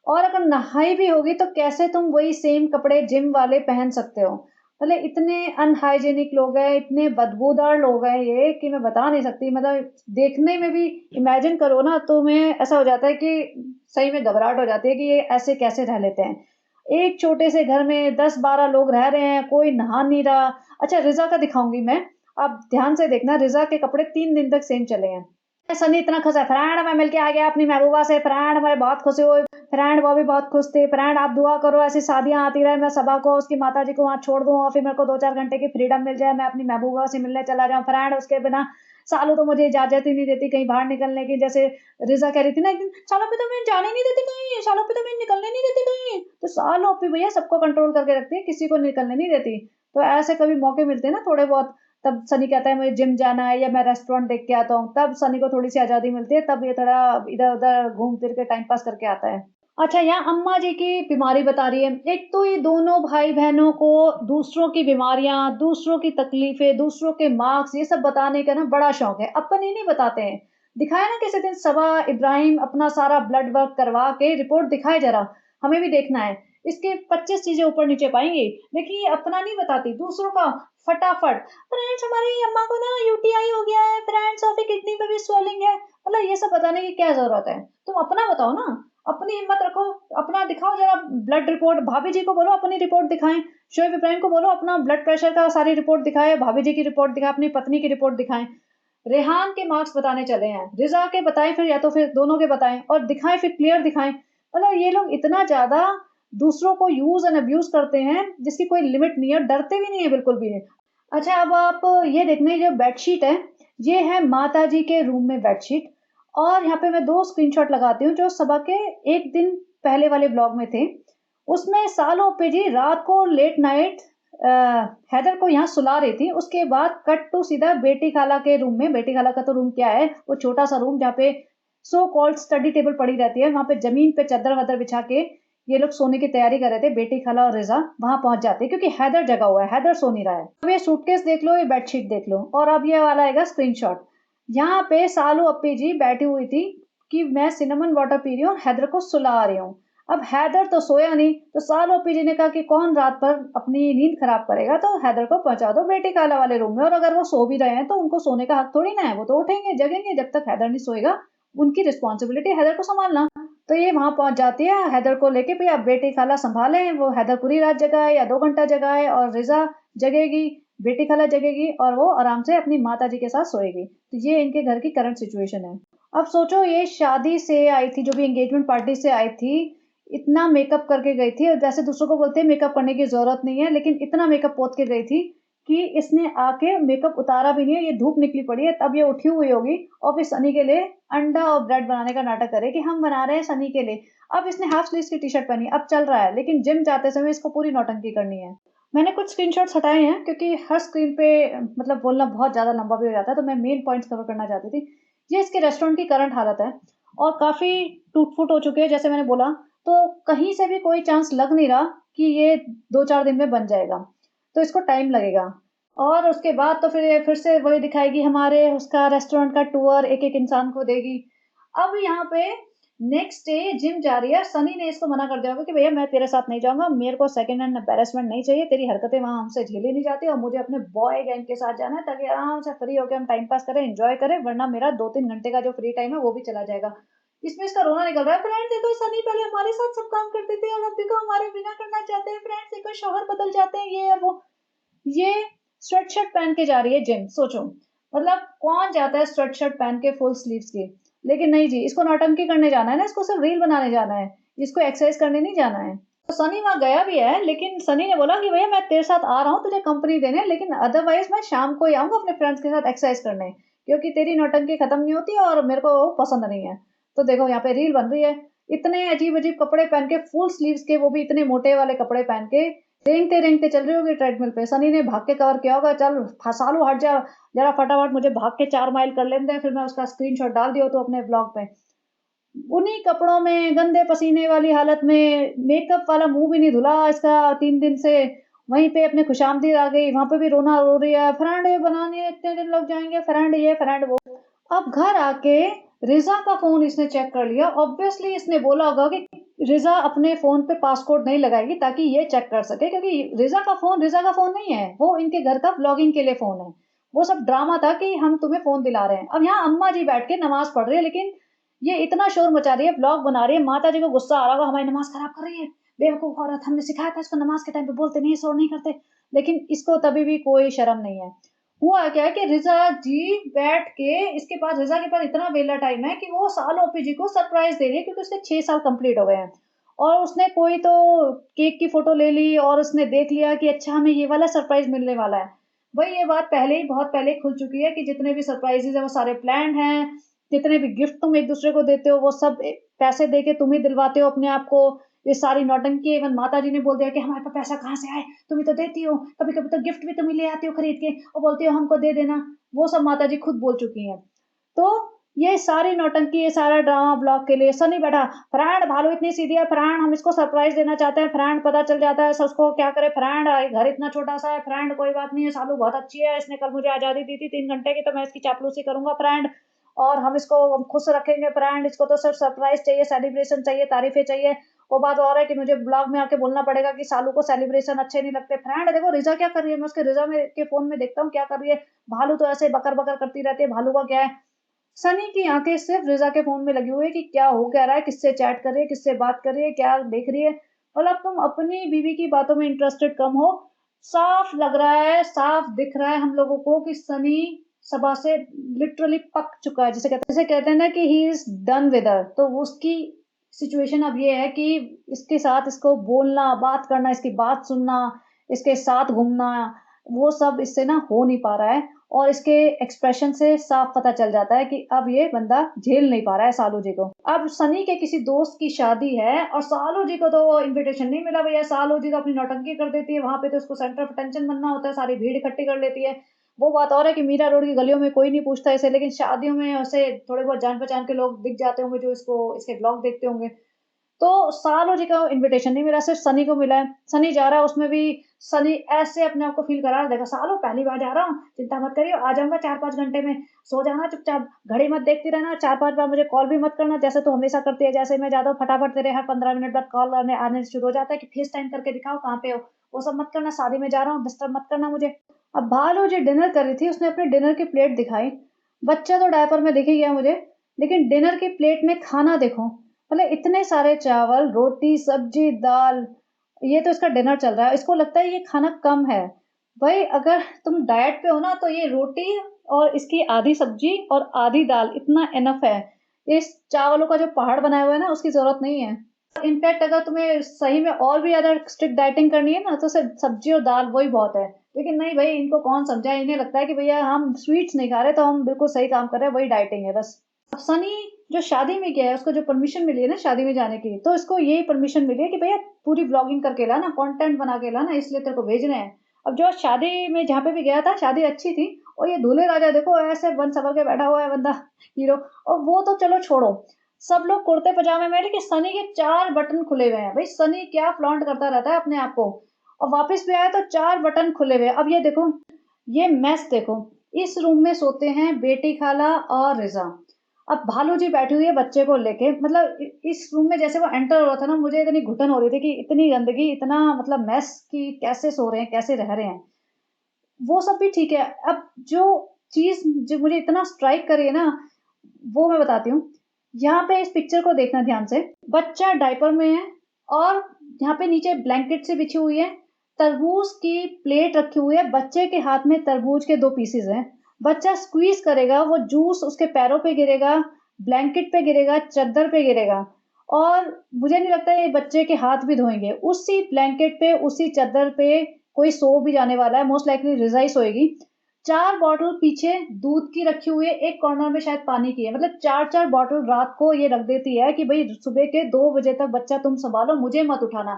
और अगर नहाई भी होगी तो कैसे तुम वही सेम कपड़े जिम वाले पहन सकते हो? मतलब इतने अनहाइजीनिक लोग हैं, इतने बदबूदार लोग हैं ये कि मैं बता नहीं सकती। मतलब देखने में भी इमेजिन करो ना, तो मैं ऐसा हो जाता है कि सही में घबराहट हो जाती है कि ये ऐसे कैसे रह लेते हैं। एक छोटे से घर में 10-12 लोग रह रहे हैं, कोई नहा नहीं रहा। अच्छा रिज़ा का दिखाऊँगी मैं, आप ध्यान से देखना, रिज़ा के कपड़े 3 दिन तक सेम चले हैं। सनी इतना खुश है, फ्रेंड मैं मिलके आ गया अपनी महबूबा से, फ्रेंड मैं बहुत खुश हुई, फ्रेंड वो भी बहुत खुश थी, फ्रेंड आप दुआ करो ऐसी शादियाँ आती रहे, मैं सबा को उसकी माताजी को वहाँ छोड़ दूँ और फिर मेरे को 2-4 घंटे की फ्रीडम मिल जाए, मैं अपनी महबूबा से मिलने चला जाऊँ। फ्रेंड उसके बिना सालू तो मुझे इजाज़त ही नहीं देती कहीं बाहर निकलने की। जैसे रिज़ा कह रही थी ना एक दिन, सालों पे तो मैं जाने नहीं देती कहीं, सालों पे तो मैं निकलने नहीं देती कहीं। तो सालों पे भैया सबको कंट्रोल करके रखती है, किसी को निकलने नहीं देती। तो ऐसे कभी मौके मिलते हैं ना थोड़े बहुत, तब सनी कहता है मुझे जिम जाना है या मैं रेस्टोरेंट देख के आता हूँ, तब सनी को थोड़ी-सी आज़ादी मिलती है, तब ये थोड़ा इधर-उधर घूम फिर के टाइम पास करके आता है। अच्छा यहाँ अम्मा जी की बीमारी बता रही है। एक तो ये दोनों भाई-बहनों को दूसरों की बीमारियाँ, दूसरों की तकलीफ़ें, दूसरों के मार्क्स ये सब बताने का ना बड़ा शौक है। अपनी नहीं बताते हैं। दिखाया ना किसी दिन सबा इब्राहिम अपना सारा ब्लड वर्क करवा के रिपोर्ट दिखाए ज़रा, हमें भी देखना है। इसके 25 चीज़ें ऊपर-नीचे पाएँगे, लेकिन ये अपना नहीं बताती, दूसरों का फटाफट। फ्रेंड्स हमारी अम्मा को ना यूटीआई हो गया है, फ्रेंड्स और फिर किडनी में भी स्वेलिंग है। मतलब ये सब बताने की क्या ज़रूरत है? तुम अपना बताओ ना, अपनी हिम्मत रखो, अपना दिखाओ ज़रा ब्लड रिपोर्ट, भाभी जी को बोलो अपनी रिपोर्ट दिखाएँ, शोएब इब्राहिम को बोलो अपना ब्लड प्रेशर का सारी रिपोर्ट दिखाएँ, भाभी जी की रिपोर्ट दिखाएँ, अपनी पत्नी की रिपोर्ट दिखाएँ। रेहान के मार्क्स बताने चले हैं, रिज़ा के बताएँ फिर या तो फिर दोनों के बताएँ और दिखाएँ फिर क्लियर दिखाएँ। मतलब ये लोग इतना ज़्यादा दूसरों को यूज़ एंड अब्यूज़ करते हैं, जिसकी कोई लिमिट नहीं है, डरते भी नहीं है बिल्कुल भी। अच्छा अब आप ये देखना, ये जो बेडशीट है, ये है माताजी के रूम में बेडशीट। और यहाँ पे मैं 2 स्क्रीनशॉट लगाती हूँ जो सबा के 1 दिन पहले वाले ब्लॉग में थे। उसमें सालों पे जी रात को लेट नाइट हैदर को यहाँ सुला रही थी। उसके बाद कट टू सीधा बेटी खाला के रूम में। बेटी खाला का तो रूम क्या है, वो छोटा सा रूम जहाँ पे सो कॉल्ड स्टडी टेबल पड़ी रहती है। वहाँ पे जमीन पे चादर वादर बिछा के ये लोग सोने की तैयारी कर रहे थे। बेटी खाला और रिजा वहां पहुंच जाते हैं क्योंकि हैदर जगा हुआ है, हैदर सो नहीं रहा है। अब ये सूटकेस देख लो, ये बेडशीट देख लो, और अब ये वाला आएगा स्क्रीनशॉट। यहाँ पे सालू अप्पी जी बैठी हुई थी कि मैं सिनेमन वाटर पी रही हूँ, हैदर को सुला रही हूँ। अब हैदर तो सोया नहीं, तो सालू अप्पी जी ने कहा कि कौन रात पर अपनी नींद खराब करेगा, तो हैदर को पहुंचा दो बेटी खाला वाले रूम में। और अगर वो सो भी रहे हैं तो उनको सोने का हक थोड़ी ना है, वो तो उठेंगे जगेंगे। जब तक हैदर नहीं सोएगा उनकी रिस्पॉन्सिबिलिटी हैदर को संभालना। तो ये वहां पहुंच जाती है हैदर को लेके, भैया बेटी खाला संभालें। वो हैदर पूरी रात जगा है या 2 घंटा जगा है, और रिजा जगेगी, बेटी खाला जगेगी, और वो आराम से अपनी माता जी के साथ सोएगी। तो ये इनके घर की करंट सिचुएशन है। अब सोचो, ये शादी से आई थी, जो भी एंगेजमेंट पार्टी से आई थी, इतना मेकअप करके गई थी। और जैसे दूसरों को बोलते हैं मेकअप करने की जरूरत नहीं है, लेकिन इतना मेकअप पोत के गई थी कि इसने आके मेकअप उतारा भी नहीं है। ये धूप निकली पड़ी है, तब ये उठी हुई होगी और फिर सनी के लिए अंडा और ब्रेड बनाने का नाटक करे कि हम बना रहे हैं सनी के लिए। अब इसने हाफ स्लीव्स की टी शर्ट पहनी, अब चल रहा है, लेकिन जिम जाते समय इसको पूरी नौटंकी करनी है। मैंने कुछ स्क्रीनशॉट्स हटाए हैं क्योंकि हर स्क्रीन पे मतलब बोलना बहुत ज्यादा लंबा भी हो जाता है, तो मैं मेन पॉइंट्स कवर करना चाहती थी। ये इसके रेस्टोरेंट की करंट हालत है और काफी टूट फूट हो चुके हैं, जैसे मैंने बोला। तो कहीं से भी कोई चांस लग नहीं रहा कि ये 2-4 दिन में बन जाएगा, तो इसको टाइम लगेगा। और उसके बाद तो फिर से वही दिखाएगी, हमारे उसका रेस्टोरेंट का टूर एक एक इंसान को देगी। अब यहाँ पे नेक्स्ट डे जिम जा रही है। सनी ने इसको मना कर दिया होगा कि भैया मैं तेरे साथ नहीं जाऊंगा, मेरे को सेकंड हैंड एम्बेरसमेंट नहीं चाहिए, तेरी हरकतें वहां हमसे झेली नहीं जाती, और मुझे अपने बॉय गैंग के साथ जाना है ताकि आराम से फ्री होकर हम टाइम पास करें, एंजॉय करें, वरना मेरा 2-3 घंटे का जो फ्री टाइम है वो भी चला जाएगा। इसमें इसका रोना निकल रहा है। फ्रेंड देखो, सनी पहले हमारे साथ सब काम करते थे और अब देखो हमारे बिना करना चाहते हैं। फ्रेंड्स देखो, शौहर बदल जाते हैं, ये और वो। ये स्वेटशर्ट पहन के जा रही है जिम, सोचो। मतलब कौन जाता है स्वेटशर्ट पहन के फुल स्लीव्स के? लेकिन नहीं जी, इसको नौटंकी करने जाना है ना, इसको सिर्फ रील बनाने जाना है, इसको एक्सरसाइज करने नहीं जाना है। तो सनी वहां गया भी है, लेकिन सनी ने बोला कि भैया मैं तेरे साथ आ रहा हूँ तुझे कंपनी देने, लेकिन अदरवाइज मैं शाम को ही आऊंगा अपने फ्रेंड्स के साथ एक्सरसाइज करने, क्योंकि तेरी नौटंकी खत्म नहीं होती और मेरे को पसंद नहीं है। तो देखो यहाँ पे रील बन रही है, इतने अजीब अजीब कपड़े पहन के, फुल स्लीव्स के, वो भी इतने मोटे वाले कपड़े पहन के रेंगते रेंगते चल रही होगी ट्रेडमिल पे। सनी ने भाग के कवर किया होगा, चल सालू हट जा जरा फटाफट, मुझे भाग के 4 माइल कर लेते हैं, फिर मैं उसका स्क्रीनशॉट डाल दियो तो अपने ब्लॉग पे। उन्हीं कपड़ों में, गंदे पसीने वाली हालत में, मेकअप वाला मुंह भी नहीं धुला इसका 3 दिन से। वहीं पे अपने खुशामदीद आ गई, वहां पे भी रोना रो रही है, फ्रेंड ये बनाने इतने दिन लग जाएंगे, फ्रेंड ये फ्रेंड वो। अब घर आके रिजा का फोन इसने चेक कर लिया। ऑब्वियसली इसने बोला होगा कि रिजा अपने फोन पे पासकोड नहीं लगाएगी ताकि ये चेक कर सके, क्योंकि रिजा का फोन नहीं है, वो इनके घर का ब्लॉगिंग के लिए फोन है। वो सब ड्रामा था कि हम तुम्हें फोन दिला रहे हैं। अब यहाँ अम्मा जी बैठ के नमाज पढ़ रही है, लेकिन ये इतना शोर मचा रही है, ब्लॉग बना रही है। माता जी को गुस्सा आ रहा होगा, हमारी नमाज खराब कर रही है, बेवकूफ औरत, हमने सिखाया था इसको नमाज के टाइम पे बोलते नहीं, शोर नहीं करते। लेकिन इसको तभी भी कोई शर्म नहीं है। हुआ क्या है कि रिजा जी बैठ के, इसके पास, रिजा के पास इतना वेला टाइम है कि वो साल ओपी जी को सरप्राइज दे रही है, क्योंकि उसके 6 साल कंप्लीट हो गए हैं। और उसने कोई तो केक की फोटो ले ली और उसने देख लिया कि अच्छा हमें ये वाला सरप्राइज मिलने वाला है। भाई ये बात पहले ही, बहुत पहले खुल चुकी है कि जितने भी सरप्राइजेज है वो सारे प्लान हैं। जितने भी गिफ्ट तुम एक दूसरे को देते हो वो सब पैसे दे के तुम ही दिलवाते हो अपने आप को। ये सारी नौटंकी, इवन माता जी ने बोल दिया कि हमारे पास पैसा कहाँ से आए, तुम ही तो देती हो, कभी कभी तो गिफ्ट भी तुम ही ले आती हो खरीद के और बोलती हो हमको दे देना। वो सब माता जी खुद बोल चुकी हैं। तो ये सारी नौटंकी, ये सारा ड्रामा ब्लॉग के लिए। सनी बैठा, फ्रेंड भालू इतनी सीधी है, फ्रेंड हम इसको सरप्राइज देना चाहते हैं, फ्रेंड पता चल जाता है उसको क्या करे, फ्रेंड घर इतना छोटा सा है, फ्रेंड कोई बात नहीं है, सालू बहुत अच्छी है, इसने कल मुझे आजादी दी थी 3 घंटे की, तो मैं इसकी चापलूसी करूंगा फ्रेंड, और हम इसको खुश रखेंगे फ्रेंड, इसको तो सिर्फ सरप्राइज चाहिए, सेलिब्रेशन चाहिए, तारीफें चाहिए। वो बात और है कि मुझे ब्लॉग में आके बोलना पड़ेगा कि सालू को सेलिब्रेशन अच्छे नहीं लगते। फ्रेंड देखो रिजा क्या कर रही है, मैं उसके रिजा में के फोन में देखता हूँ क्या कर रही है, भालू तो ऐसे बकर बकर करती रहती है, भालू का क्या है। सनी की आंखें सिर्फ रिजा के फोन में लगी हुई है कि क्या हो क्या रहा है, किससे चैट कर रही है, किससे बात कर रही है, क्या देख रही है। मतलब तुम अपनी बीवी की बातों में इंटरेस्टेड कम हो। साफ लग रहा है, साफ दिख रहा है हम लोगों को कि सनी सभा से लिटरली पक चुका है, जिसे कहते हैं ना कि he is done with her. तो उसकी सिचुएशन अब ये है कि इसके साथ, इसको बोलना, बात करना, इसकी बात सुनना, इसके साथ घूमना, वो सब इससे ना हो नहीं पा रहा है। और इसके एक्सप्रेशन से साफ पता चल जाता है कि अब ये बंदा झेल नहीं पा रहा है सालू जी को। अब सनी के किसी दोस्त की शादी है और सालू जी को तो इनविटेशन नहीं मिला भैया। सालू जी तो अपनी नौटंकी कर देती है वहां पे, तो उसको सेंटर ऑफ अटेंशन बनना होता है, सारी भीड़ इकट्ठी कर लेती है। वो बात और है कि मीरा रोड की गलियों में कोई नहीं पूछता इसे, लेकिन शादियों में उसे थोड़े बहुत जान पहचान के लोग दिख जाते होंगे जो इसको इसके ब्लॉग देखते होंगे। तो सालों जी का इनविटेशन नहीं मिला, सिर्फ सनी को मिला है। सनी जा रहा है, उसमें भी सनी ऐसे अपने आप को फील करा रहा है, देखो सालों पहली बार जा रहा हूँ, चिंता मत करियो, आ जाऊंगा 4-5 घंटे में, सो जाना चुपचाप, घड़ी मत देखती रहना, 4-5 बार मुझे कॉल भी मत करना जैसे तू हमेशा करती है। जैसे मैं जाता हूँ फटाफट तेरे हर 15 मिनट बाद कॉल आने शुरू हो जाता है कि फेस टाइम करके दिखाओ कहाँ पे हो, वो सब मत करना, शादी में जा रहा हूँ, डिस्टर्ब मत करना मुझे। अब भालू जी डिनर कर रही थी, उसने अपने डिनर की प्लेट दिखाई। बच्चा तो डायपर में दिख ही गया मुझे, लेकिन डिनर की प्लेट में खाना देखो, मतलब इतने सारे चावल, रोटी, सब्जी, दाल, ये तो इसका डिनर चल रहा है। इसको लगता है ये खाना कम है। भाई अगर तुम डाइट पे हो ना तो ये रोटी और इसकी आधी सब्जी और आधी दाल इतना इनफ है। इस चावलों का जो पहाड़ बनाया हुआ है ना उसकी जरूरत नहीं है। इनफैक्ट अगर तुम्हें सही में और भी ज्यादा स्ट्रिक्ट डाइटिंग करनी है ना तो सिर्फ सब्जी और दाल वही बहुत है। लेकिन नहीं भाई, इनको कौन समझाए, इन्हें लगता है कि भैया हम स्वीट्स नहीं खा रहे तो हम बिल्कुल सही काम कर रहे हैं, वही डाइटिंग है बस। अब सनी जो शादी में गया है, उसको जो परमिशन मिली है ना शादी में जाने की, तो इसको यही परमिशन मिली है कि भैया पूरी ब्लॉगिंग करके लाना, कंटेंट बना के लाना, इसलिए तेरे को भेज रहे हैं। अब जो शादी में जहाँ पे भी गया था, शादी अच्छी थी, और ये दूल्हे राजा देखो ऐसे बन सवर के बैठा हुआ है बंदा, हीरो। और वो तो चलो छोड़ो, सब लोग कुर्ते पजामे में, लेकिन सनी के 4 बटन खुले हुए हैं। भाई सनी क्या फ्लॉन्ट करता रहता है अपने आप को, और वापस भी आया तो 4 बटन खुले हुए। अब ये देखो, ये मैस देखो, इस रूम में सोते हैं बेटी खाला और रिजा। अब भालू जी बैठी हुई है बच्चे को लेके, मतलब इस रूम में जैसे वो एंटर हो रहा था ना, मुझे इतनी घुटन हो रही थी कि इतनी गंदगी, इतना मतलब मैस की, कैसे सो रहे हैं, कैसे रह रहे हैं। वो सब भी ठीक है। अब जो चीज जो मुझे इतना स्ट्राइक करी है ना, वो मैं बताती हूँ। यहाँ पे इस पिक्चर को देखना ध्यान से, बच्चा डायपर में है और यहाँ पे नीचे ब्लैंकेट से बिछी हुई है, तरबूज की प्लेट रखी हुई है, बच्चे के हाथ में तरबूज के 2 पीसेज हैं। बच्चा स्क्वीज करेगा, वो जूस उसके पैरों पे गिरेगा, ब्लैंकेट पे गिरेगा, चद्दर पे गिरेगा, और मुझे नहीं लगता ये बच्चे के हाथ भी धोएंगे। उसी ब्लैंकेट पे, उसी चद्दर पे कोई सो भी जाने वाला है, मोस्ट लाइकली रिजा ही सोएगी। 4 बॉटल पीछे दूध की रखी हुई है, एक कॉर्नर में शायद पानी की है, मतलब 4-4 बॉटल रात को ये रख देती है कि भाई सुबह के 2 बजे तक बच्चा तुम संभालो, मुझे मत उठाना।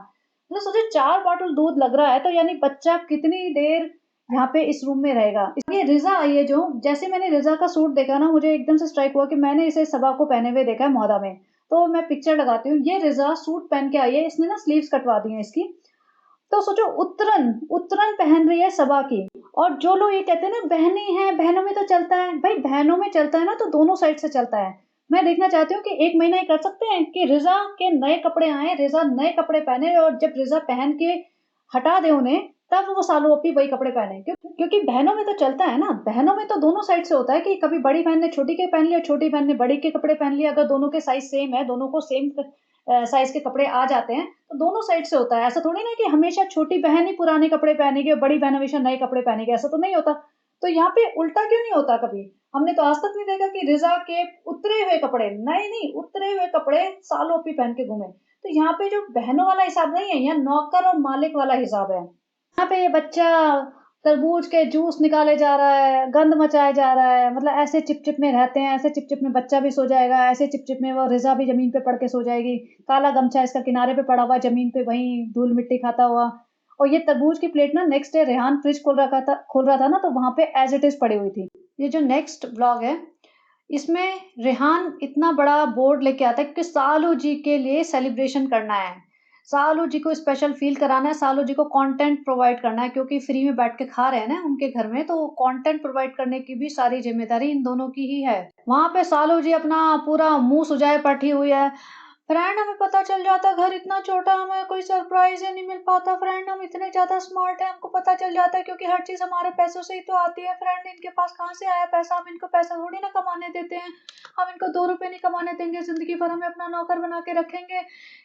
मतलब सोचो 4 बॉटल दूध लग रहा है, तो यानी बच्चा कितनी देर यहाँ पे इस रूम में रहेगा। ये रिजा आई है, जो जैसे मैंने रिजा का सूट देखा ना, मुझे एकदम से स्ट्राइक हुआ कि मैंने इसे सबा को पहने हुए देखा है मोहदा में। तो मैं पिक्चर लगाती हूँ, ये रिजा सूट पहन के आई है, इसने ना स्लीव्स कटवा दी है इसकी। तो सोचो उत्तरन उत्तरन पहन रही है सबा की। और जो लोग ये कहते हैं ना बहनें हैं, बहनों में तो चलता है, भाई बहनों में चलता है ना तो दोनों साइड से चलता है। मैं देखना चाहती हूँ कि एक महीना ये कर सकते हैं कि रिजा के नए कपड़े आए, रिजा नए कपड़े पहने, और जब रिजा पहन के हटा दे उन्हें, तब वो सालू अपनी वही कपड़े पहने। क्योंकि बहनों में तो चलता है ना, बहनों में तो दोनों साइड से होता है कि कभी बड़ी बहन ने छोटी के पहन लिया, छोटी बहन ने बड़ी के कपड़े पहन लिया। अगर दोनों के साइज सेम है, दोनों को सेम साइज के कपड़े आ जाते हैं, तो दोनों साइड से होता है। ऐसा थोड़ी ना कि हमेशा छोटी बहन ही पुराने कपड़े पहनेगी और बड़ी बहन हमेशा नए कपड़े पहनेगी, ऐसा तो नहीं होता। तो यहाँ पे उल्टा क्यों नहीं होता कभी? हमने तो आज तक नहीं देखा कि रिजा के उतरे हुए कपड़े, नए नहीं उतरे हुए कपड़े सालों भी पहन के घूमे। तो यहाँ पे जो बहनों वाला हिसाब नहीं है, यहाँ नौकर और मालिक वाला हिसाब है। यहाँ पे ये बच्चा तरबूज के जूस निकाले जा रहा है, गंद मचाया जा रहा है, मतलब ऐसे चिपचिप में रहते हैं, ऐसे चिपचिप में बच्चा भी सो जाएगा, ऐसे चिपचिप में वो रिजा भी जमीन पे पड़ के सो जाएगी। काला गमछा इसका किनारे पे पड़ा हुआ जमीन पे, वहीं धूल मिट्टी खाता हुआ। और ये तरबूज की प्लेट ना नेक्स्ट डे रेहान फ्रिज खोल रहा था ना, तो वहां पे एज इट इज पड़ी हुई थी। ये जो नेक्स्ट ब्लॉग है, इसमें रेहान इतना बड़ा बोर्ड लेके आता है कि सालू जी के लिए सेलिब्रेशन करना है, सालू जी को स्पेशल फील कराना है, सालू जी को कंटेंट प्रोवाइड करना है, क्योंकि फ्री में बैठ के खा रहे हैं ना उनके घर में, तो कंटेंट प्रोवाइड करने की भी सारी जिम्मेदारी इन दोनों की ही है। वहां पे सालू जी अपना पूरा मुंह सुजाए बैठी हुई है। फ्रेंड हमें पता चल जाता घर इतना छोटा, हमें कोई सरप्राइज ही नहीं मिल पाता। फ्रेंड हम इतने ज्यादा स्मार्ट है, हमको पता चल जाता है क्योंकि हर चीज हमारे पैसों से ही तो आती है। फ्रेंड इनके पास कहाँ से आया पैसा, हम इनको पैसा थोड़ी ना कमाने देते हैं, हम इनको 2 रुपए नहीं कमाने देंगे, जिंदगी भर हमें अपना नौकर बना के रखेंगे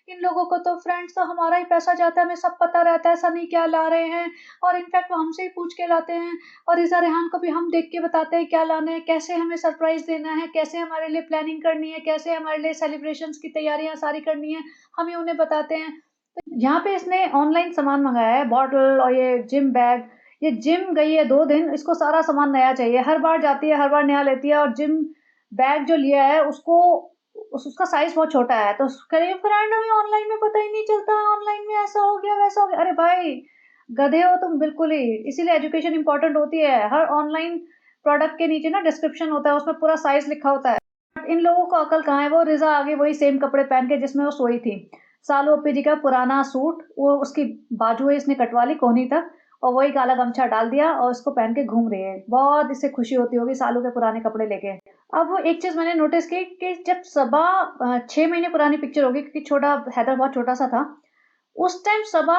इन लोगों को। तो फ्रेंड्स तो हमारा ही पैसा जाता है, हमें सब पता रहता है सनी क्या ला रहे हैं, और इनफैक्ट वो हमसे ही पूछ के लाते हैं। और रिजा रेहान को भी हम देख के बताते हैं क्या लाना है, कैसे हमें सरप्राइज देना है, कैसे हमारे लिए प्लानिंग करनी है, कैसे हमारे लिए सेलिब्रेशन की तैयारियां सारी करनी है, हम ही उन्हें बताते हैं। तो यहाँ पे इसने ऑनलाइन सामान मंगाया है, बॉटल और ये जिम बैग, ये जिम गई है 2 दिन, इसको सारा सामान नया चाहिए। हर बार जाती है, हर बार नया लेती है और जिम बैग जो लिया है उसको उसका साइज़ बहुत छोटा है। तो कह रही है फ्रेंड हमें ऑनलाइन में पता ही नहीं चलता, ऑनलाइन में ऐसा हो गया, वैसा हो गया। अरे भाई, गधे हो तुम बिल्कुल ही। इसीलिए एजुकेशन इम्पोर्टेंट होती है। हर ऑनलाइन प्रोडक्ट के नीचे ना डिस्क्रिप्शन होता है, उसमें पूरा साइज़ लिखा होता है। इन लोगों को अकल कहाँ है। वो रिज़ा आ गई वही सेम कपड़े पहन के जिसमें वो सोई थी। सालू अप्पी जी का पुराना सूट, वो उसकी बाजुएँ इसने कटवा ली कोहनी तक और वही काला गमछा डाल दिया और उसको पहन के घूम रही है। बहुत इससे खुशी होती होगी सालू के पुराने कपड़े लेके। अब वो एक चीज़ मैंने नोटिस की कि जब सबा 6 महीने पुरानी पिक्चर होगी क्योंकि छोटा हैदर बहुत छोटा-सा था। उस टाइम सबा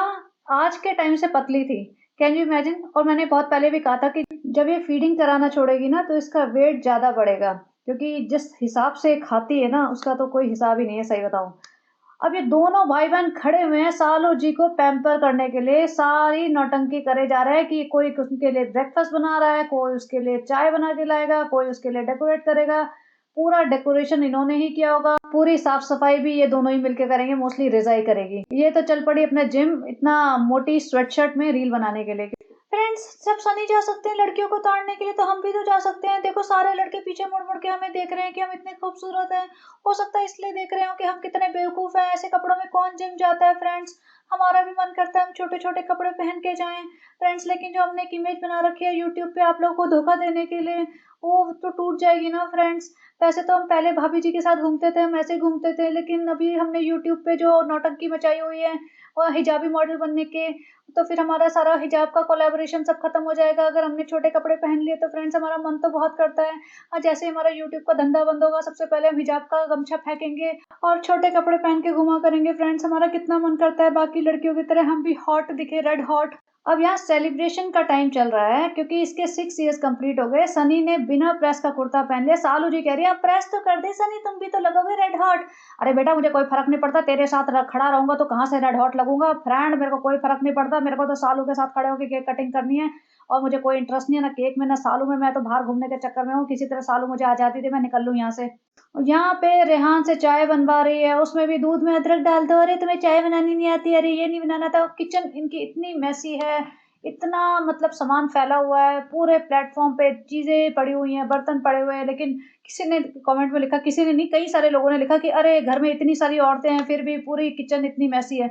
आज के टाइम से पतली थी। Can you imagine? और मैंने बहुत पहले भी कहा था कि जब ये फीडिंग कराना छोड़ेगी ना तो इसका वेट ज़्यादा बढ़ेगा, क्योंकि जिस हिसाब से खाती है ना उसका तो कोई हिसाब ही नहीं है, सही बताऊँ। अब ये दोनों भाई-बहन खड़े हुए हैं सालू जी को पैम्पर करने के लिए, सारी नौटंकी करे जा रहे हैं कि कोई उनके लिए ब्रेकफ़ास्ट बना रहा है, कोई उसके लिए चाय बना के लाएगा, कोई उसके लिए डेकोरेट करेगा। पूरा डेकोरेशन इन्होंने ही किया होगा, पूरी साफ-सफाई भी ये दोनों ही मिलके करेंगे, मोस्टली रिज़ा ही करेगी। ये तो चल पड़ी अपना जिम इतना मोटी स्वेटशर्ट में रील बनाने के लिए। फ्रेंड्स, जब सनी जा सकते हैं लड़कियों को ताड़ने के लिए तो हम भी तो जा सकते हैं। देखो सारे लड़के पीछे मुड़-मुड़ के हमें देख रहे हैं कि हम इतने खूबसूरत हैं। हो सकता है इसलिए देख रहे हो कि हम कितने बेवकूफ़ हैं, ऐसे कपड़ों में कौन जिम जाता है फ्रेंड्स। हमारा भी मन करता है हम छोटे-छोटे कपड़े पहन के जाएँ फ्रेंड्स, लेकिन जो हमने एक इमेज बना रखी है यूट्यूब पे आप लोगों को धोखा देने के लिए, वो तो टूट जाएगी ना फ्रेंड्स। वैसे तो हम पहले भाभी जी के साथ घूमते थे, हम ऐसे ही घूमते थे, लेकिन अभी हमने यूट्यूब पे जो नौटंकी मचाई हुई है और हिजाबी मॉडल बनने के, तो फिर हमारा सारा हिजाब का कोलैबोरेशन सब खत्म हो जाएगा। अगर हमने छोटे कपड़े पहन लिए तो फ्रेंड्स हमारा मन तो बहुत करता है। जैसे ही हमारा यूट्यूब का धंधा बंद होगा सबसे पहले हम हिजाब का गमछा फेंकेंगे और छोटे कपड़े पहन के घुमा करेंगे फ्रेंड्स। हमारा कितना मन करता है बाकी लड़कियों की तरह हम भी हॉट दिखे, रेड हॉट। अब यहाँ सेलिब्रेशन का टाइम चल रहा है क्योंकि इसके 6 इयर्स कंप्लीट हो गए। सनी ने बिना प्रेस का कुर्ता पहन लिया। सालू जी कह रही है अब प्रेस तो कर दे सनी, तुम भी तो लगोगे रेड हॉट। अरे बेटा मुझे कोई फर्क नहीं पड़ता, तेरे साथ खड़ा रहूंगा तो कहाँ से रेड हॉट लगूंगा फ्रेंड, मेरे को कोई फर्क नहीं पड़ता। मेरे को तो सालू के साथ खड़े होकर केक कटिंग करनी है और मुझे कोई इंटरेस्ट नहीं है ना केक में ना सालू में। मैं तो बाहर घूमने के चक्कर में हूँ, किसी तरह सालू मुझे आ जाती थी, मैं निकल लूँ यहाँ से। यहाँ पे रेहान से चाय बनवा रही है, उसमें भी दूध में अदरक डाल दो। अरे तुम्हें चाय बनानी नहीं आती, अरे ये नहीं बनाना था। किचन इनकी इतनी मैसी है, इतना मतलब सामान फैला हुआ है, पूरे प्लेटफॉर्म पे चीजें पड़ी हुई हैं, बर्तन पड़े हुए हैं। लेकिन किसी ने कमेंट में लिखा, किसी ने नहीं, कई सारे लोगों ने लिखा कि अरे घर में इतनी सारी औरतें हैं फिर भी पूरी किचन इतनी मैसी है।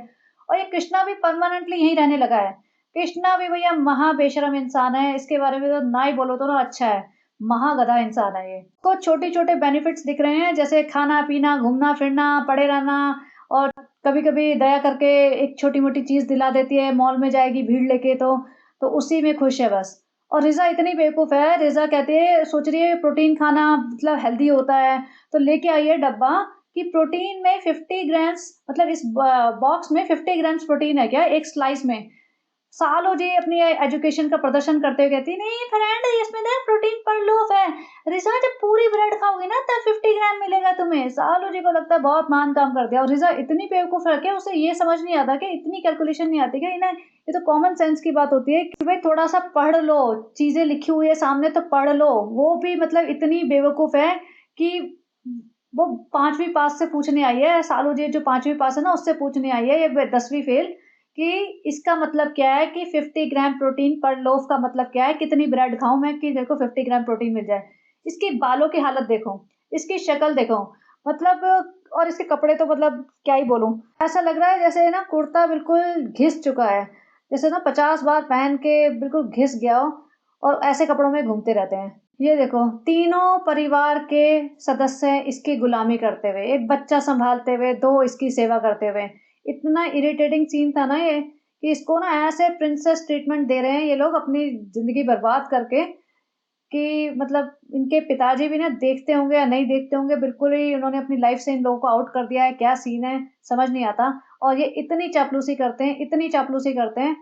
और ये कृष्णा भी परमानेंटली यहीं रहने लगा है। कृष्णा भी भैया महा बेशरम इंसान है, इसके बारे में तो ना ही बोलो तो ना अच्छा है। महागधा इंसान है ये। तो छोटे-छोटे बेनिफिट्स दिख रहे हैं जैसे खाना-पीना, घूमना-फिरना, पड़े रहना और कभी-कभी दया करके एक छोटी-मोटी चीज़ दिला देती है, मॉल में जाएगी भीड़ लेके तो उसी में खुश है बस। और रिज़ा इतनी बेवकूफ़ है, रिज़ा कहती है सोच रही है प्रोटीन खाना मतलब हेल्दी होता है, तो लेके आई है डब्बा कि प्रोटीन में 50 ग्राम्स मतलब इस बॉक्स में 50 ग्राम्स प्रोटीन है क्या एक स्लाइस में। सालों जी अपनी एजुकेशन का प्रदर्शन करते हुए कहती नहीं फ्रेंड इसमें ना प्रोटीन पर लूफ है। रिजा जब पूरी ब्रेड खाओगी ना तब 50 ग्राम मिलेगा तुम्हें। सालों जी को लगता है बहुत महान काम कर दिया और रिजा इतनी बेवकूफ है कि उसे ये समझ नहीं आता कि इतनी कैलकुलेशन नहीं आती कि इन्हें, ये तो कॉमन सेंस की बात होती है कि भाई थोड़ा सा पढ़ लो, चीजें लिखी हुई है सामने तो पढ़ लो। वो भी मतलब इतनी बेवकूफ है कि वो 5वीं पास से पूछने आई है। सालू जी जो 5वीं पास है ना उससे पूछने आई है, ये 10वीं फेल, कि इसका मतलब क्या है कि 50 ग्राम प्रोटीन पर लोफ का मतलब क्या है, कितनी ब्रेड खाऊं मैं कि मेरे को 50 ग्राम प्रोटीन मिल जाए। इसके बालों की हालत देखो, इसकी शक्ल देखो, मतलब और इसके कपड़े तो मतलब क्या ही बोलूं। ऐसा लग रहा है जैसे ना कुर्ता बिल्कुल घिस चुका है, जैसे ना 50 बार पहन के बिल्कुल घिस गया हो और ऐसे कपड़ों में घूमते रहते हैं। ये देखो तीनों परिवार के सदस्य इसकी गुलामी करते हुए, एक बच्चा संभालते हुए, 2 इसकी सेवा करते हुए। इतना इरिटेटिंग सीन था ना ये कि इसको ना ऐसे प्रिंसेस ट्रीटमेंट दे रहे हैं ये लोग अपनी ज़िंदगी बर्बाद करके कि मतलब इनके पिताजी भी ना देखते होंगे या नहीं देखते होंगे, बिल्कुल ही उन्होंने अपनी लाइफ़ से इन लोगों को आउट कर दिया है। क्या सीन है समझ नहीं आता। और ये इतनी चापलूसी करते हैं, इतनी चापलूसी करते हैं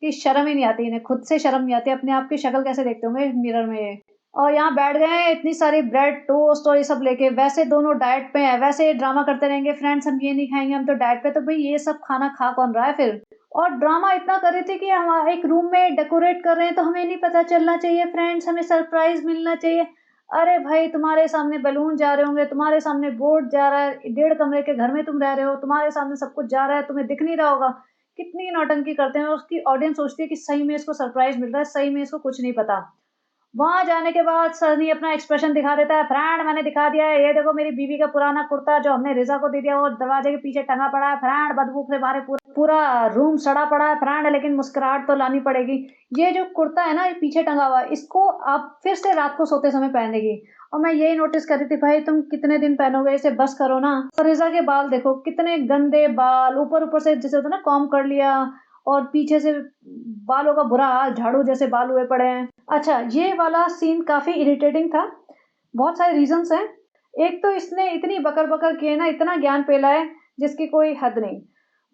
कि शर्म ही नहीं आती इन्हें, खुद से शर्म नहीं आती। अपने आप की शक्ल कैसे देखते होंगे मिरर में ये। और यहाँ बैठ गए हैं इतनी सारी ब्रेड, टोस्ट और ये सब लेके। वैसे दोनों डाइट पे हैं, वैसे ये ड्रामा करते रहेंगे फ्रेंड्स हम ये नहीं खाएँगे, हम तो डाइट पे। तो भई ये सब खाना खा कौन रहा है फिर? और ड्रामा इतना कर रहे थे कि हम एक रूम में डेकोरेट कर रहे हैं तो हमें नहीं पता चलना चाहिए फ्रेंड्स, हमें सरप्राइज़ मिलना चाहिए। अरे भाई तुम्हारे सामने बैलून जा रहे होंगे, तुम्हारे सामने बोर्ड जा रहा है, 1.5 कमरे के घर में तुम रह रहे हो, तुम्हारे सामने सब कुछ जा रहा है, तुम्हें दिख नहीं रहा होगा कितनी नौटंकी करते हैं और उसकी ऑडियंस सोचती है कि सही में इसको सरप्राइज़ मिल रहा है, सही में इसको कुछ नहीं पता। वहाँ जाने के बाद सनी अपना एक्सप्रेशन दिखा देता है, फ्रेंड मैंने दिखा दिया है, ये देखो मेरी बीवी का पुराना कुर्ता जो हमने रिज़ा को दे दिया वो दरवाजे के पीछे टंगा पड़ा है, फ्रेंड बदबू से मारे पूरा पूरा रूम सड़ा पड़ा है, फ्रेंड लेकिन मुस्कुराहट तो लानी पड़ेगी। ये जो कुर्ता है ना ये पीछे टंगा हुआ है, इसको आप फिर से रात को सोते समय पहनेगी। और मैं यही नोटिस कर रही थी, भाई तुम कितने दिन पहनोगे इसे, बस करो ना। और रिज़ा के बाल देखो कितने गंदे बाल, ऊपर से जैसे होता है ना कॉम्ब कर लिया और पीछे से बालों का बुरा हाल, झाड़ू जैसे बाल हुए पड़े हैं। अच्छा, ये वाला सीन काफ़ी इरिटेटिंग था। बहुत सारे रीज़न्स हैं। एक तो इसने इतनी बकर-बकर की है ना, इतना ज्ञान फैला है जिसकी कोई हद नहीं।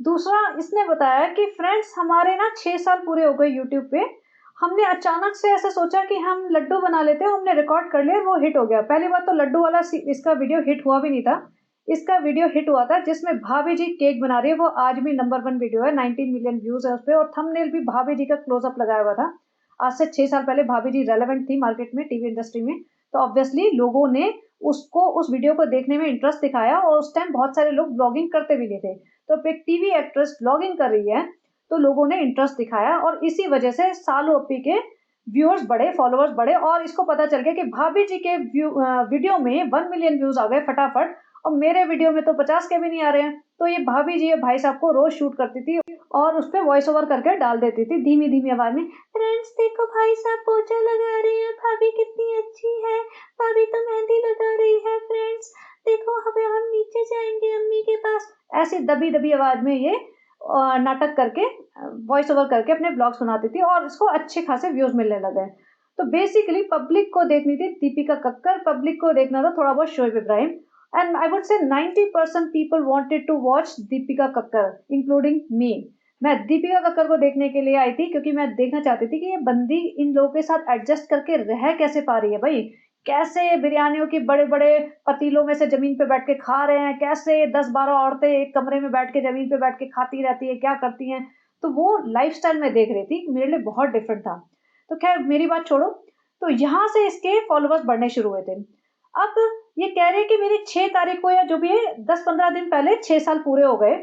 दूसरा इसने बताया कि फ्रेंड्स हमारे ना 6 साल पूरे हो गए यूट्यूब पे। हमने अचानक से ऐसा सोचा कि हम लड्डू बना लेते हैं, हमने रिकॉर्ड कर लिया और वो हिट हो गया। पहली बात तो लड्डू वाला इसका वीडियो हिट हुआ भी नहीं था। इसका वीडियो हिट हुआ था जिसमें भाभी जी केक बना रही है, वो आज भी नंबर 1 वीडियो है, 19 मिलियन व्यूज़ है उसपे और थंबनेल भी भाभी जी का क्लोज़अप लगाया हुआ था। आज से 6 साल पहले भाभी जी रेलेवेंट थी मार्केट में, टीवी इंडस्ट्री में, तो ऑब्वियसली लोगों ने उसको उस वीडियो को देखने में इंटरेस्ट दिखाया और उस टाइम बहुत सारे लोग व्लॉगिंग करते भी नहीं थे। तो अब एक टीवी एक्ट्रेस व्लॉगिंग कर रही है, तो लोगों ने इंटरेस्ट दिखाया और इसी वजह से सालू अप्पी के व्यूअर्स बढ़े, फॉलोअर्स बढ़े और इसको पता चल गया कि भाभी जी के वीडियो में 1 मिलियन व्यूज़ आ गए फटाफट और मेरे वीडियो में तो 50 के भी नहीं आ रहे हैं। तो ये भाभी जी भाई साहब को रोज़ शूट करती थी और उसपे वॉइस ओवर करके डाल देती थी धीमी-धीमी आवाज़ में, फ्रेंड्स देखो भाई साहब पोछा लगा रही है, भाभी कितनी अच्छी है, भाभी तो मेहंदी लगा रही है, फ्रेंड्स देखो अब हम नीचे जाएंगे अम्मी के पास। ऐसी दबी-दबी आवाज़ में ये नाटक करके वॉइस ओवर करके अपने ब्लॉग्स बनाती थी और इसको अच्छे खासे व्यूज़ मिलने लगे। तो बेसिकली पब्लिक को देखनी थी दीपिका कक्कर, पब्लिक को देखना था थोड़ा बहुत Shoaib Ibrahim and I would say 90% people wanted to watch Dipika Kakar including me. मैं दीपिका कक्कर को देखने के लिए आई थी क्योंकि मैं देखना चाहती थी कि ये बंदी इन लोगों के साथ एडजस्ट करके रह कैसे पा रही है भाई। कैसे बिरयानियों की बड़े-बड़े पतीलों में से ज़मीन पे बैठ के खा रहे हैं, कैसे 10-12 औरतें एक कमरे में बैठ के ज़मीन पे बैठ के खाती रहती है, क्या करती हैं। तो वो लाइफ़स्टाइल मैं देख रही थी, मेरे लिए बहुत डिफरेंट था। तो ख़ैर मेरी बात छोड़ो, तो यहाँ से इसके फॉलोवर्स बढ़ने शुरू हुए थे। अब ये कह रहे हैं कि मेरी 6 तारीख को या जो भी है 10-15 दिन पहले 6 साल पूरे हो गए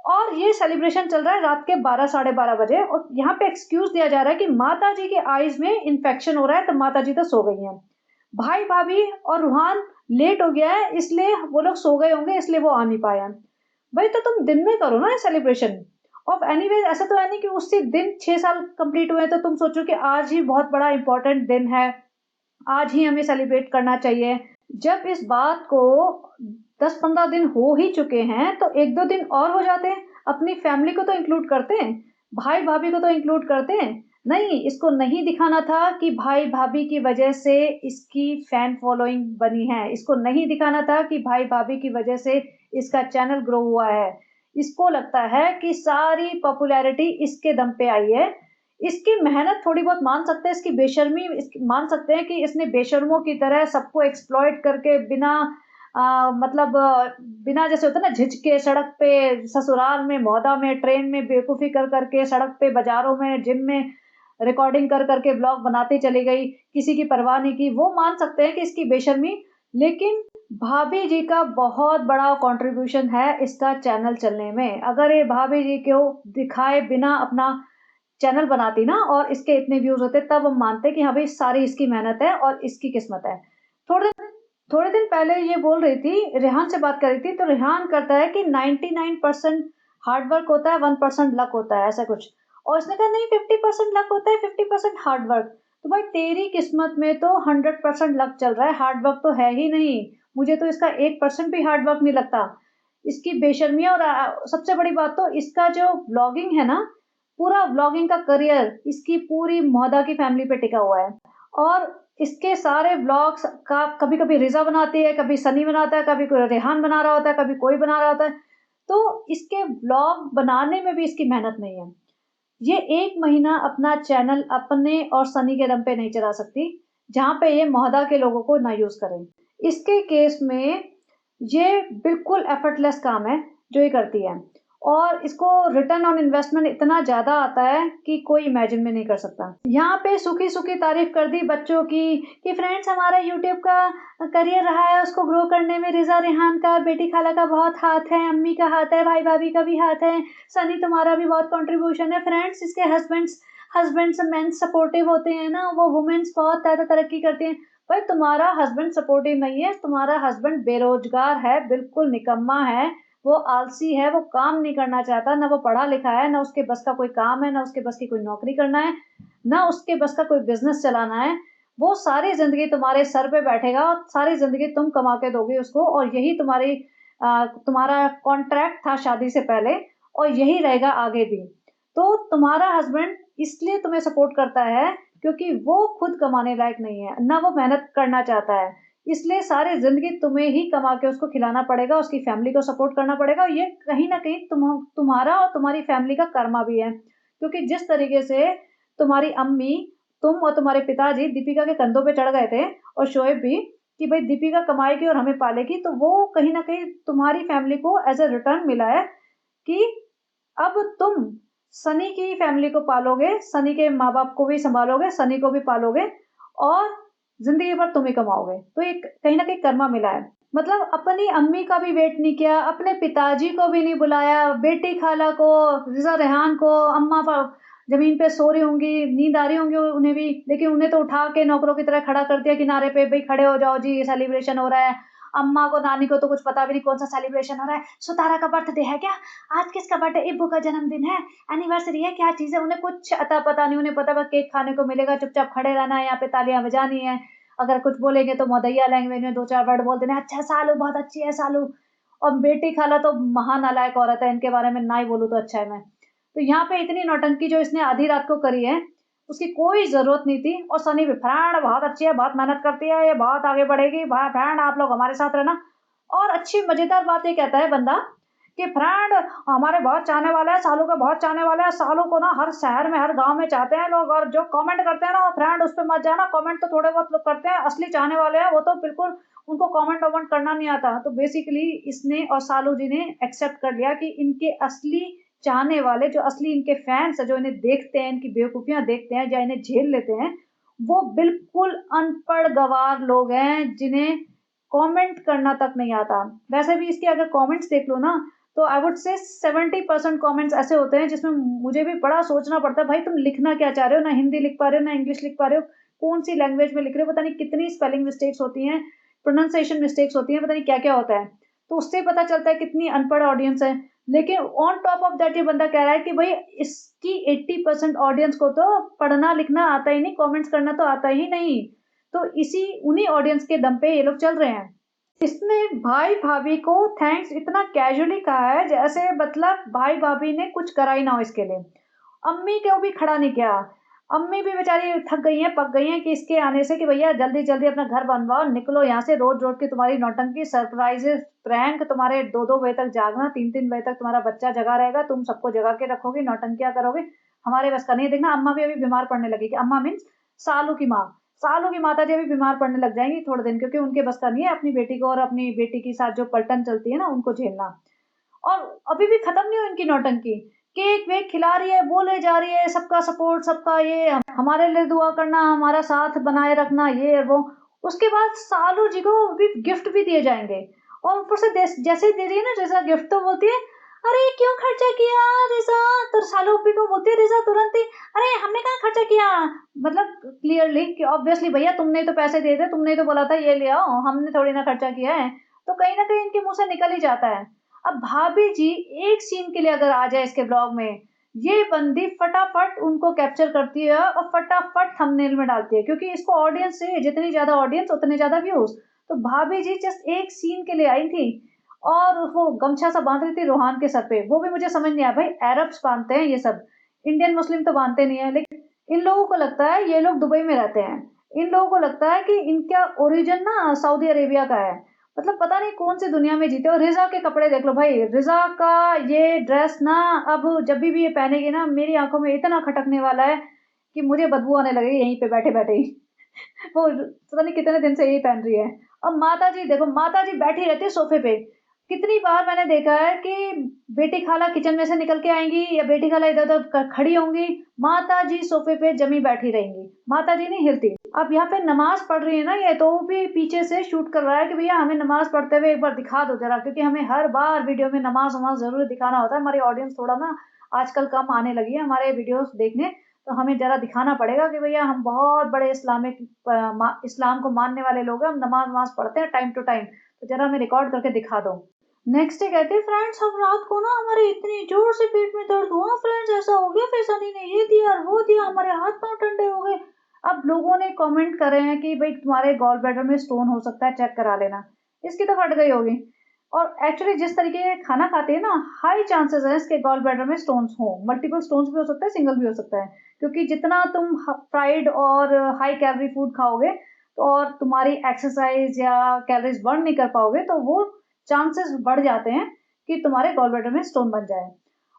और ये सेलिब्रेशन चल रहा है रात के 12 साढ़े 12 बजे और यहाँ पे एक्सक्यूज़ दिया जा रहा है कि माता जी के आईज़ में इन्फेक्शन हो रहा है तो माता जी तो सो गई हैं। भाई भाभी और रूहान लेट हो गया है इसलिए वो लोग सो गए होंगे इसलिए वो आ नहीं पाए हैं। भाई तो तुम दिन में करो ना ये सेलिब्रेशन। और एनीवेज ऐसा तो है नहीं कि उसी दिन 6 साल कंप्लीट हुए हैं तो तुम सोचो कि आज ही बहुत बड़ा इम्पोर्टेंट दिन है, आज ही हमें सेलिब्रेट करना चाहिए। जब इस बात को 10-15 दिन हो ही चुके हैं तो 1-2 दिन और हो जाते हैं, अपनी फैमिली को तो इंक्लूड करते हैं, भाई भाभी को तो इंक्लूड करते हैं। नहीं, इसको नहीं दिखाना था कि भाई भाभी की वजह से इसकी फैन फॉलोइंग बनी है, इसको नहीं दिखाना था कि भाई भाभी की वजह से इसका चैनल ग्रो हुआ है। इसको लगता है कि सारी पॉपुलैरिटी इसके दम पे आई है। इसकी मेहनत थोड़ी बहुत मान सकते हैं, इसकी बेशर्मी मान सकते हैं कि इसने बेशर्मों की तरह सबको एक्सप्लॉइट करके बिना मतलब बिना जैसे होता है ना झिझके सड़क पे, ससुराल में, मौदा में, ट्रेन में बेवकूफ़ी कर करके, सड़क पे, बाज़ारों में, जिम में रिकॉर्डिंग कर करके ब्लॉग बनाती चली गई, किसी की परवाह नहीं की। वो मान सकते हैं कि इसकी बेशर्मी, लेकिन भाभी जी का बहुत बड़ा कंट्रीब्यूशन है इसका चैनल चलने में। अगर ये भाभी जी को दिखाए बिना अपना चैनल बनाती ना और इसके इतने व्यूज़ होते तब हम मानते कि हाँ भाई सारी इसकी मेहनत है और इसकी किस्मत है। थोड़े थोड़े दिन पहले ये बोल रही थी, रेहान से बात कर रही थी तो रेहान करता है कि 99% हार्ड वर्क होता है, 1% लक होता है, ऐसा कुछ। और उसने कहा नहीं 50% लक होता है, 50% हार्ड वर्क। तो भाई तेरी किस्मत में तो 100% लक चल रहा है, हार्ड वर्क तो है ही नहीं। मुझे तो इसका 1% भी हार्ड वर्क नहीं लगता। इसकी बेशर्मियाँ और सबसे बड़ी बात तो इसका जो व्लॉगिंग है ना, पूरा व्लॉगिंग का करियर इसकी पूरी मौदा की फैमिली पे टिका हुआ है। और इसके सारे व्लॉग्स का कभी-कभी रिज़ा बनाती है, कभी सनी बनाता है, कभी कोई रेहान बना रहा होता है, कभी कोई बना रहा होता है। तो इसके व्लॉग बनाने में भी इसकी मेहनत नहीं है। ये 1 महीना अपना चैनल अपने और सनी के दम पे नहीं चला सकती, जहाँ पे ये मोहल्ला के लोगों को ना यूज़ करें। इसके केस में ये बिल्कुल एफर्टलेस काम है जो ये करती है और इसको रिटर्न ऑन इन्वेस्टमेंट इतना ज़्यादा आता है कि कोई इमेजिन भी नहीं कर सकता। यहाँ पे सूखी-सूखी तारीफ़ कर दी बच्चों की कि फ्रेंड्स हमारा यूट्यूब का करियर रहा है, उसको ग्रो करने में रिज़ा रेहान का, बेटी खाला का बहुत हाथ है, अम्मी का हाथ है, भाई-भाभी का भी हाथ है, सनी तुम्हारा भी बहुत कंट्रीब्यूशन है। फ्रेंड्स इसके हस्बैंड्स मेन सपोर्टिव होते हैं ना, वो वुमेन्स बहुत ज़्यादा तरक्की करती हैं। भाई तुम्हारा हस्बैंड सपोर्टिव नहीं है, तुम्हारा हस्बैंड बेरोज़गार है, बिल्कुल निकम्मा है, वो आलसी है, वो काम नहीं करना चाहता, ना वो पढ़ा लिखा है, ना उसके बस का कोई काम है, ना उसके बस की कोई नौकरी करना है, ना उसके बस का कोई बिज़नेस चलाना है। वो सारी ज़िंदगी तुम्हारे सर पे बैठेगा और सारी ज़िंदगी तुम कमा के दोगे उसको और यही तुम्हारा कॉन्ट्रैक्ट था शादी से पहले और यही रहेगा आगे भी। तो तुम्हारा हस्बैंड इसलिए तुम्हें सपोर्ट करता है क्योंकि वो खुद कमाने लायक नहीं है, ना वो मेहनत करना चाहता है। इसलिए सारी ज़िंदगी तुम्हें ही कमा के उसको खिलाना पड़ेगा, उसकी फैमिली को सपोर्ट करना पड़ेगा और ये कहीं न कहीं तुम्हारा और तुम्हारी फैमिली का कर्मा भी है। क्योंकि जिस तरीके से तुम्हारी अम्मी, तुम और तुम्हारे पिताजी दीपिका के कंधों पे चढ़ गए थे और शोएब भी कि भई दीपिका कमाएगी और हमें पालेगी, तो वो कहीं न कहीं तुम्हारी फैमिली को एज़ अ रिटर्न मिला है कि अब तुम सनी की फैमिली को पालोगे, सनी के माँ-बाप को भी सँभालोगे, सनी को भी पालोगे और ज़िंदगी भर तुम ही कमाओगे। तो एक कहीं न कहीं कर्मा मिला है। मतलब अपनी अम्मी का भी वेट नहीं किया, अपने पिताजी को भी नहीं बुलाया, बेटी खाला को, रिज़ा रेहान को, अम्मा ज़मीन पे सो रही होंगी, नींद आ रही होंगी उन्हें भी, लेकिन उन्हें तो उठा के नौकरों की तरह खड़ा कर दिया किनारे पे, भई खड़े हो जाओ जी, सेलिब्रेशन हो रहा है। अम्मा को, नानी को तो कुछ पता भी नहीं कौन-सा सेलिब्रेशन हो रहा है। सुतारा का बर्थडे है क्या? आज किसका बर्थडे? इब्बू का जन्मदिन है, एनिवर्सरी है, क्या चीज़ है? उन्हें कुछ अता-पता नहीं, उन्हें पता बस केक खाने को मिलेगा, चुपचाप खड़े रहना है, यहाँ पे तालियाँ बजानी है। अगर कुछ बोलेंगे तो मौदैया लैंग्वेज में 2-4 वर्ड बोल देना, अच्छा सालू बहुत अच्छी है सालू। और बेटी खाला तो महानालायक औरत है, इनके बारे में ना ही बोलूँ तो अच्छा है मैं। तो यहाँ पे इतनी नौटंकी जो इसने आधी रात को करी है, उसकी कोई ज़रूरत नहीं थी और सनी भी फ्रेंड बहुत अच्छी है, बहुत मेहनत करती है, ये बहुत आगे बढ़ेगी, फ्रेंड आप लोग हमारे साथ रहना। और अच्छी मज़ेदार बात ये कहता है बंदा कि फ्रेंड हमारे बहुत चाहने वाले हैं, सालू के बहुत चाहने वाले हैं, सालू को ना हर शहर में, हर गाँव में चाहते हैं लोग और जो कमेंट करते हैं ना फ्रेंड उस पे मत जाना, कमेंट तो थोड़े बहुत लोग करते हैं, असली चाहने वाले हैं वो तो बिल्कुल उनको कमेंट-वमेंट करना नहीं आता। तो बेसिकली इसने और सालू जी ने एक्सेप्ट कर लिया कि इनके असली चाहने वाले, जो असली इनके फैन्स हैं, जो इन्हें देखते हैं, इनकी बेवकूफ़ियाँ देखते हैं या इन्हें झेल लेते हैं, वो बिल्कुल अनपढ़ गँवार लोग हैं, जिन्हें कमेंट करना तक नहीं आता। वैसे भी इसके अगर कमेंट्स देख लो ना, तो आई वुड से 70% कमेंट्स ऐसे होते हैं जिसमें मुझे भी बड़ा सोचना पड़ता है, भाई तुम लिखना क्या चाह रहे हो? ना हिंदी लिख पा रहे हो, ना इंग्लिश लिख पा रहे हो, कौन-सी लैंग्वेज में लिख रहे हो, पता नहीं कितनी स्पेलिंग मिस्टेक्स होती हैं, प्रोनंसिएशन मिस्टेक्स होती हैं, पता नहीं क्या-क्या होता है। तो उससे पता चलता है कितनी अनपढ़ ऑडियंस है। लेकिन ऑन टॉप ऑफ दैट ये बंदा कह रहा है कि भई इसकी 80% ऑडियंस को तो पढ़ना-लिखना आता ही नहीं, कमेंट्स करना तो आता ही नहीं। तो उन्हीं ऑडियंस के दम पे ये लोग चल रहे हैं। इसने भाई-भाभी को थैंक्स इतना कैजुअली कहा है जैसे मतलब भाई-भाभी ने कुछ करा ही ना हो इसके लिए। अम्मी को भी खड़ा नहीं किया। अम्मी भी बेचारी थक गई हैं, पक गई हैं कि इसके आने से कि भैया जल्दी-जल्दी अपना घर बनवाओ, निकलो यहाँ से रोज़-रोज़ की तुम्हारी नौटंकी, सरप्राइज़ेज़, प्रैंक तुम्हारे 2-2 बजे तक जागना, 3-3 बजे तक तुम्हारा बच्चा जगा रहेगा, तुम सबको जगा के रखोगी, नौटंकियाँ करोगे, हमारे बस का नहीं है। देखना अम्मा भी अभी बीमार पड़ने लगेगी। अम्मा मीन्स सालू की माँ। सालू की माताजी अभी बीमार पड़ने लग जाएँगी थोड़े दिन क्योंकि उनके बस का नहीं है अपनी बेटी को और अपनी बेटी के साथ जो पलटन चलती है ना, उनको झेलना। और अभी भी खत्म नहीं हुई इनकी नौटंकी। केक-वेक खिला रही है, बोले जा रही है, सबका सपोर्ट, सबका ये, हमारे लिए दुआ करना, हमारा साथ बनाए रखना, ये वो। उसके बाद सालू जी को भी गिफ्ट भी दिए जाएँगे और ऊपर से जैसे ही दे रही है ना रिज़ा गिफ्ट तो बोलती है, "अरे! क्यों खर्चा किया रिज़ा?" तो सालू भी को बोलती है रिज़ा तुरंत ही, "अरे! हमने कहाँ खर्चा किया?" मतलब क्लियरली कि ऑब्वियसली भैया तुमने ही तो पैसे दिए थे, तुमने ही तो बोला था ये ले आओ, हमने थोड़ी ना खर्चा किया है। तो कहीं न कहीं इनके मुँह से निकल ही जाता है। अब भाभी जी एक सीन के लिए अगर आ जाए इसके ब्लॉग में, ये बंदी फटाफट उनको कैप्चर करती है और फटाफट थंबनेल में डालती है क्योंकि इसको ऑडियंस चाहिए, जितनी ज़्यादा ऑडियंस उतने ज़्यादा व्यूज़। तो भाभी जी जस्ट एक सीन के लिए आई थी और वो गमछा सा बाँध रही थी रोहान के सर पे। वो भी मुझे समझ नहीं आया भाई अरब्स बाँधते हैं ये सब, इंडियन मुस्लिम तो बाँधते नहीं है। लेकिन इन लोगों को लगता है ये लोग दुबई में रहते हैं। इन लोगों को लगता है कि इनका ओरिजिन ना सऊदी अरेबिया का है। मतलब पता नहीं कौन-सी दुनिया में जीते हो। रिज़ा के कपड़े देख लो भाई, रिज़ा का ये ड्रेस ना अब जभी भी ये पहनेगी ना मेरी आँखों में इतना खटकने वाला है कि मुझे बदबू आने लगेगी यहीं पे बैठे-बैठे ही। वो पता नहीं कितने दिन से यही पहन रही है। अब माताजी देखो, माताजी बैठी रहती है सोफ़े पे, कितनी बार मैंने देखा है कि बेटी खाला किचन में से निकल के आएँगी या बेटी खाला इधर-उधर खड़ी होंगी, माताजी सोफ़े पे जमी बैठी रहेंगी, माताजी नहीं हिलती। अब यहाँ पे नमाज़ पढ़ रही है ना ये, तो वो भी पीछे से शूट कर रहा है कि भैया हमें नमाज़ पढ़ते हुए एक बार दिखा दो ज़रा, क्योंकि हमें हर बार वीडियो में नमाज़-वमाज़ ज़रूर दिखाना होता है। हमारी ऑडियंस थोड़ा ना आजकल कम आने लगी है हमारे वीडियोज़ देखने, तो हमें ज़रा दिखाना पड़ेगा कि भैया हम बहुत बड़े इस्लाम को मानने वाले लोग हैं, हम नमाज़-वमाज़ पढ़ते हैं टाइम टू टाइम, तो ज़रा हमें रिकॉर्ड करके दिखा दो। नेक्स्ट डे कहते हैं फ्रेंड्स हम रात को ना हमारे इतनी जोर से पेट में दर्द हुआ फ्रेंड्स, ऐसा हो गया, फिर सनी ने ये दिया और वो दिया, हमारे हाथ पांव ठंडे हो गए। अब लोगों ने कमेंट करे हैं कि भाई तुम्हारे गॉल ब्लैडर में स्टोन हो सकता है, चेक करा लेना। इसकी तो फट गई होगी। और एक्चुअली जिस तरीके के खाना खाते हैं ना, हाई चांसेस है इसके गॉल ब्लैडर में स्टोन्स हो। मल्टीपल स्टोन्स भी हो सकता है, सिंगल भी हो सकता है, क्योंकि जितना तुम फ्राइड और हाई कैलोरी फूड खाओगे और तुम्हारी एक्सरसाइज या कैलोरीज बर्न नहीं कर पाओगे, तो वो चांसेस बढ़ जाते हैं कि तुम्हारे गॉल ब्लैडर में स्टोन बन जाए।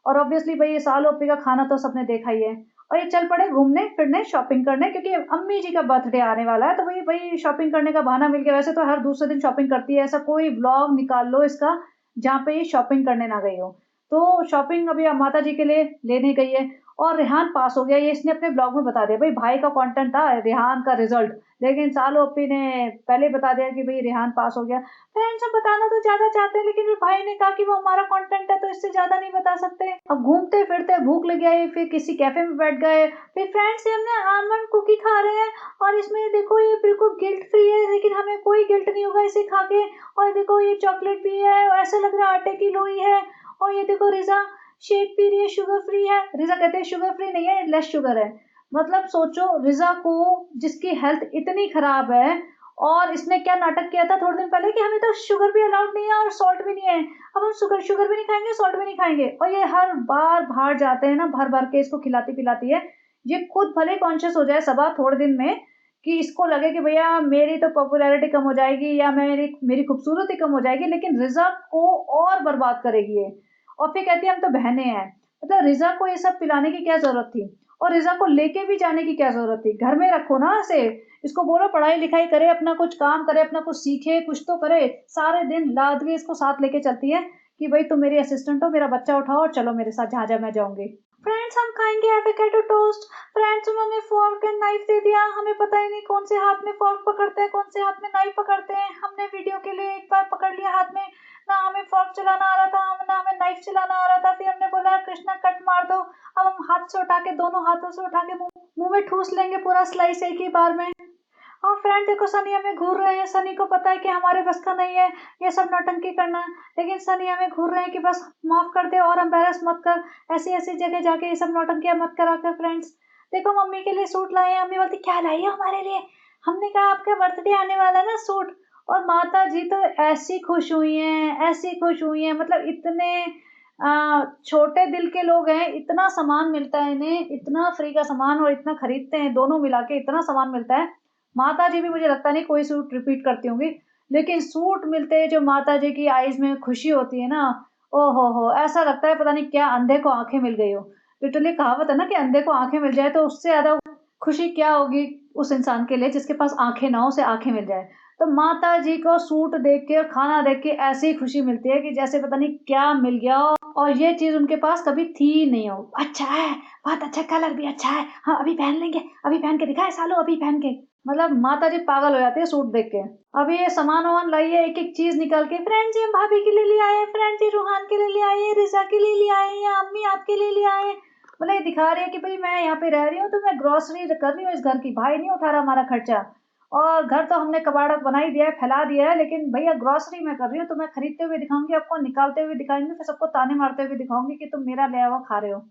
और ऑब्वियसली भाई ये साल ओपी का खाना तो सबने देखा ही है। और ये चल पड़े घूमने फिरने शॉपिंग करने, क्योंकि अम्मी जी का बर्थडे आने वाला है, तो भाई भाई शॉपिंग करने का बहाना मिल गया। वैसे तो हर दूसरे दिन शॉपिंग करती है, ऐसा कोई व्लॉग निकाल लो इसका जहाँ पे ये शॉपिंग करने ना गई हो। तो शॉपिंग अभी माता जी के लिए लेने गई है। और रेहान पास हो गया, ये इसने अपने ब्लॉग में बता दिया। भाई भाई का कंटेंट था रेहान का रिजल्ट, लेकिन सालो ओपी ने पहले बता दिया कि भाई रेहान पास हो गया। फ्रेंड्स हम बताना तो ज्यादा चाहते हैं, लेकिन फिर भाई ने कहा कि वो हमारा कंटेंट है तो इससे ज्यादा नहीं बता सकते। अब घूमते फिरते भूख लग गई, फिर किसी कैफे में बैठ गए। फिर फ्रेंड्स ये हमने आलमंड कुकी खा रहे हैं और इसमें देखो ये बिल्कुल गिल्ट फ्री है, लेकिन हमें कोई गिल्ट नहीं होगा इसे खा के। और देखो ये चॉकलेट भी है, ऐसा लग रहा है आटे की लोई है। और ये देखो रिजा शेक पी रही है, शुगर फ्री है। रिजा कहते हैं शुगर फ्री नहीं है, लेस शुगर है। मतलब सोचो रिजा को, जिसकी हेल्थ इतनी खराब है, और इसने क्या नाटक किया था थोड़े दिन पहले कि हमें तो शुगर भी अलाउड नहीं है और सॉल्ट भी नहीं है, अब हम शुगर भी नहीं खाएंगे, सॉल्ट भी नहीं खाएंगे। और ये हर बार बाहर जाते हैं ना, भर भर के इसको खिलाती पिलाती है। ये खुद भले कॉन्शियस हो जाए सबा थोड़े दिन में, कि इसको लगे कि भैया मेरी तो पॉपुलैरिटी कम हो जाएगी या मेरी मेरी खूबसूरती कम हो जाएगी, लेकिन रिजा को और बर्बाद करेगी ये। और फिर कहती है हम तो बहनें हैं। मतलब रिजा को ये सब पिलाने की क्या जरूरत थी, और रिजा को लेके भी जाने की क्या जरूरत थी। घर में रखो ना इसे, इसको बोलो पढ़ाई लिखाई करे, अपना कुछ काम करे, अपना कुछ सीखे, कुछ तो करे। सारे दिन लाद के इसको साथ लेके चलती है कि भाई तुम मेरी असिस्टेंट हो, मेरा बच्चा उठाओ और चलो मेरे साथ जहाँ जहाँ मैं जाऊंगी। फ्रेंड्स हम खाएंगे एवोकाडो टोस्ट। फ्रेंड्स उन्होंने फोर्क एंड नाइफ दे दिया, हमें पता ही नहीं कौन से हाथ में फोर्क पकड़ते हैं कौन से हाथ में नाइफ पकड़ते हैं। हमने वीडियो के लिए एक बार पकड़ लिया हाथ में, ना हमें फोर्क चलाना आ रहा था ना हमें नाइफ चलाना आ रहा था। फिर हमने बोला कृष्णा कट मार दो। अब हम हाथ से उठा के, दोनों हाथों से उठा के मुंह में ठूस लेंगे पूरा स्लाइस एक ही बार में। और फ्रेंड देखो सनी हमें घूर रहे हैं, सनी को पता है कि हमारे बस का नहीं है ये सब नौटंकी करना, लेकिन सनी हमें घूर रहे हैं कि बस माफ कर दे और एम्बेरस मत कर, ऐसी ऐसी जगह जाके ये सब नौटंकियां मत करा कर। फ्रेंड्स देखो मम्मी के लिए सूट लाए हैं, मम्मी बोलती क्या लाई है हमारे लिए। हमने कहा आपका बर्थडे आने वाला है ना, सूट। और माता जी तो ऐसी खुश हुई हैं, ऐसी खुश हुई हैं, मतलब इतने छोटे दिल के लोग हैं। इतना सामान मिलता है इन्हें, इतना फ्री का सामान और इतना खरीदते हैं, दोनों मिला के इतना सामान मिलता है। माता जी भी मुझे लगता नहीं कोई सूट रिपीट करती होंगी, लेकिन सूट मिलते हैं जो माता जी की आईज में खुशी होती है ना, ओ हो, ऐसा लगता है पता नहीं क्या अंधे को आंखें मिल गई हो। लिटरली कहावत है ना कि अंधे को आंखें मिल जाए, तो उससे ज्यादा खुशी क्या होगी उस इंसान के लिए जिसके पास आंखें ना हो, उसे आंखें मिल जाए। तो माता जी को सूट देख के और खाना देख के ऐसी खुशी मिलती है कि जैसे पता नहीं क्या मिल गया हो, और ये चीज उनके पास कभी थी नहीं हो। अच्छा है, बहुत अच्छा, कलर भी अच्छा है, हाँ अभी पहन लेंगे, अभी पहन के दिखाए सालो, अभी पहन के। मतलब माता जी पागल हो जाती है सूट देख के। अभी ये सामान वामान लाइए, एक एक चीज निकाल के, फ्रेंड्स ये भाभी के लिए ले आए, फ्रेंड्स ये रूहान के लिए ले आए, रिजा के लिए ले आए, या अम्मी आपके लिए ले आए। मतलब ये दिखा रही है कि भाई मैं यहाँ पे रह रही हूँ तो मैं ग्रोसरी कर रही हूँ इस घर की, भाई नहीं उठा रहा हमारा खर्चा। और घर तो हमने कबाड़ा बना ही दिया है, फैला दिया है, लेकिन भैया ग्रोसरी मैं कर रही हूँ तो मैं खरीदते हुए दिखाऊंगी आपको, निकालते हुए दिखाएंगे, फिर सबको ताने मारते हुए दिखाऊंगी कि तुम मेरा ले हुआ खा रहे हो।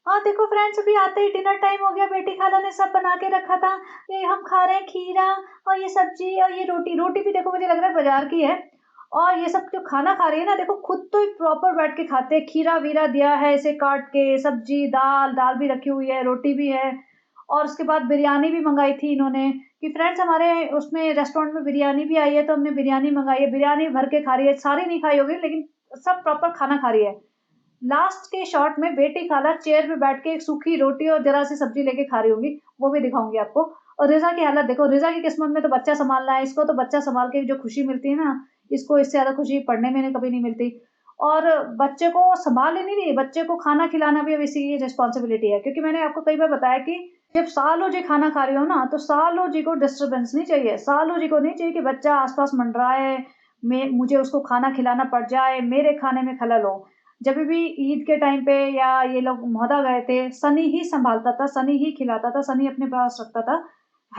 हाँ देखो फ्रेंड्स अभी आते ही डिनर टाइम हो गया, बेटी खाला ने सब बना के रखा था। ये हम खा रहे हैं खीरा और ये सब्जी और ये रोटी, रोटी भी देखो मुझे लग रहा है बाजार की है। और ये सब जो खाना खा रही है ना, देखो खुद तो प्रॉपर बैठ के खाते हैं, खीरा वीरा दिया है इसे काट के, सब्जी दाल दाल भी रखी हुई है, रोटी भी है। और उसके बाद बिरयानी भी मंगाई थी इन्होंने, कि फ्रेंड्स हमारे उसमें रेस्टोरेंट में बिरयानी भी आई है, तो हमने बिरयानी मंगाई है, बिरयानी भर के खा रही है, सारी नहीं खाई होगी लेकिन सब प्रॉपर खाना खा रही है। लास्ट के शॉट में बेटी खाला चेयर पे बैठ के एक सूखी रोटी और जरा सी सब्जी लेके खा रही होगी, वो भी दिखाऊंगी आपको। और रिजा की हालत देखो, रिजा की किस्मत में तो बच्चा संभालना है, इसको तो बच्चा संभाल के जो खुशी मिलती है ना, इसको इससे ज़्यादा खुशी पढ़ने में कभी नहीं मिलती। और बच्चे को सँभाल ही नहीं रही, बच्चे को खाना खिलाना भी अब इसी की रिस्पॉन्सिबिलिटी है, क्योंकि मैंने आपको कई बार बताया कि जब सालू जी खाना खा रही हो ना, तो सालू जी को डिस्टर्बेंस नहीं चाहिए। सालू जी को नहीं चाहिए कि बच्चा आस-पास मंडराए, मैं मुझे उसको खाना खिलाना पड़ जाए, मेरे खाने में खलल हो। जब भी ईद के टाइम पे या ये लोग मोहदा गए थे, सनी ही सँभालता था, सनी ही खिलाता था, सनी अपने पास रखता था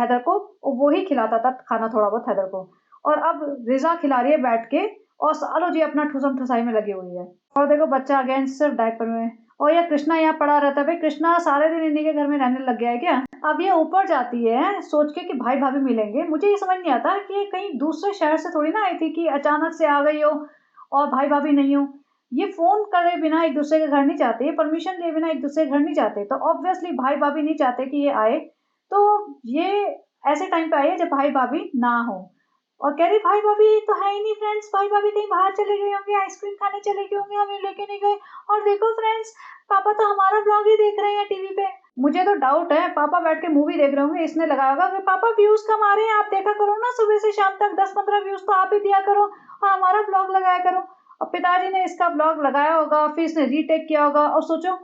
हैदर को, और वो ही खिलाता था खाना थोड़ा बहुत हैदर को। और अब रिज़ा खिला रही है बैठ के, और सालू जी अपना ठुसम-ठुसाई में लगी हुई है। और देखो बच्चा अगेन सिर्फ़ डायपर में, और ये कृष्णा यहाँ पड़ा रहता है। भई कृष्णा सारे दिन इन्हीं के घर में रहने लग गया है क्या? अब ये ऊपर जाती है सोच के कि भाई-भाभी मिलेंगे। मुझे ये समझ नहीं आता कि ये कहीं दूसरे शहर से थोड़ी ना आई थी कि अचानक से आ गई हो और भाई-भाभी नहीं हो। ये फ़ोन करे बिना एक-दूसरे के घर नहीं जाते, ये परमिशन लिए बिना एक-दूसरे के घर नहीं जाते। तो ऑब्वियसली भाई-भाभी नहीं चाहते कि ये आए। तो ये ऐसे टाइम पे आई है जब भाई-भाभी ना हो। और कह रही भाई-भाभी तो है ही नहीं फ्रेंड्स, भाई-भाभी कहीं बाहर चले गए होंगे, आइसक्रीम खाने चले गए होंगे, हमें लेके नहीं गए। और देखो फ्रेंड्स, पापा तो हमारा व्लॉग ही देख रहे हैं टीवी पे। मुझे तो डाउट है पापा बैठ के मूवी देख रहे होंगे, इसने लगाया होगा कि पापा व्यूज़ कम आ रहे हैं, आप देखा करो ना सुबह से शाम तक 10-15 व्यूज़ तो आप ही दिया करो और हमारा व्लॉग लगाया करो। और पिताजी ने इसका व्लॉग लगाया होगा, फिर इसने रीटेक किया होगा, और सोचो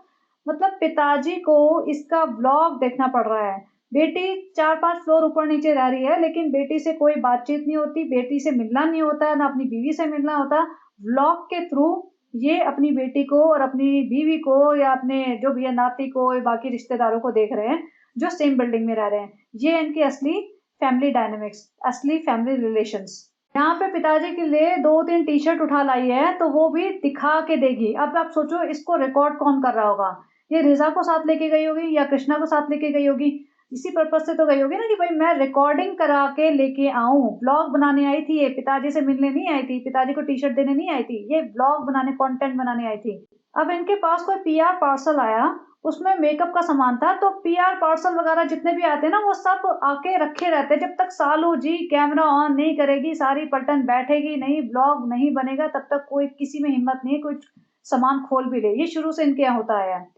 मतलब पिताजी को इसका व्लॉग देखना पड़ रहा है। बेटी 4-5 फ्लोर ऊपर-नीचे रह रही है, लेकिन बेटी से कोई बातचीत नहीं होती, बेटी से मिलना नहीं होता, ना अपनी बीवी से मिलना होता। व्लॉग के थ्रू ये अपनी बेटी को और अपनी बीवी को या अपने जो भी है नाती को या बाकी रिश्तेदारों को देख रहे हैं, जो सेम बिल्डिंग में रह रहे हैं। ये इनकी असली फैमिली डायनामिक्स, असली फैमिली रिलेशंस। यहाँ पे पिताजी के लिए 2-3 टी-शर्ट उठा लाई है, तो वो भी दिखा के देगी। अब आप सोचो इसको रिकॉर्ड कौन कर रहा होगा? ये रिज़ा को साथ लेके गई होगी या कृष्णा को साथ लेके गई होगी। इसी पर्पज़ से तो गई होगी ना कि भाई मैं रिकॉर्डिंग करा के लेके आऊँ, व्लॉग बनाने आई थी ये, पिताजी से मिलने नहीं आई थी, पिताजी को टी-शर्ट देने नहीं आई थी, ये व्लॉग बनाने, कंटेंट बनाने आई थी। अब इनके पास कोई पीआर पार्सल आया, उसमें मेकअप का सामान था, तो पीआर पार्सल वगैरह जितने भी आते हैं ना, वो सब आके रखे रहते हैं। जब तक सालू जी कैमरा ऑन नहीं करेगी, सारी पलटन बैठेगी नहीं, व्लॉग नहीं बनेगा, तब तक कोई किसी में हिम्मत नहीं है कोई सामान खोल भी ले। ये शुरू से इनके यहाँ होता आया है।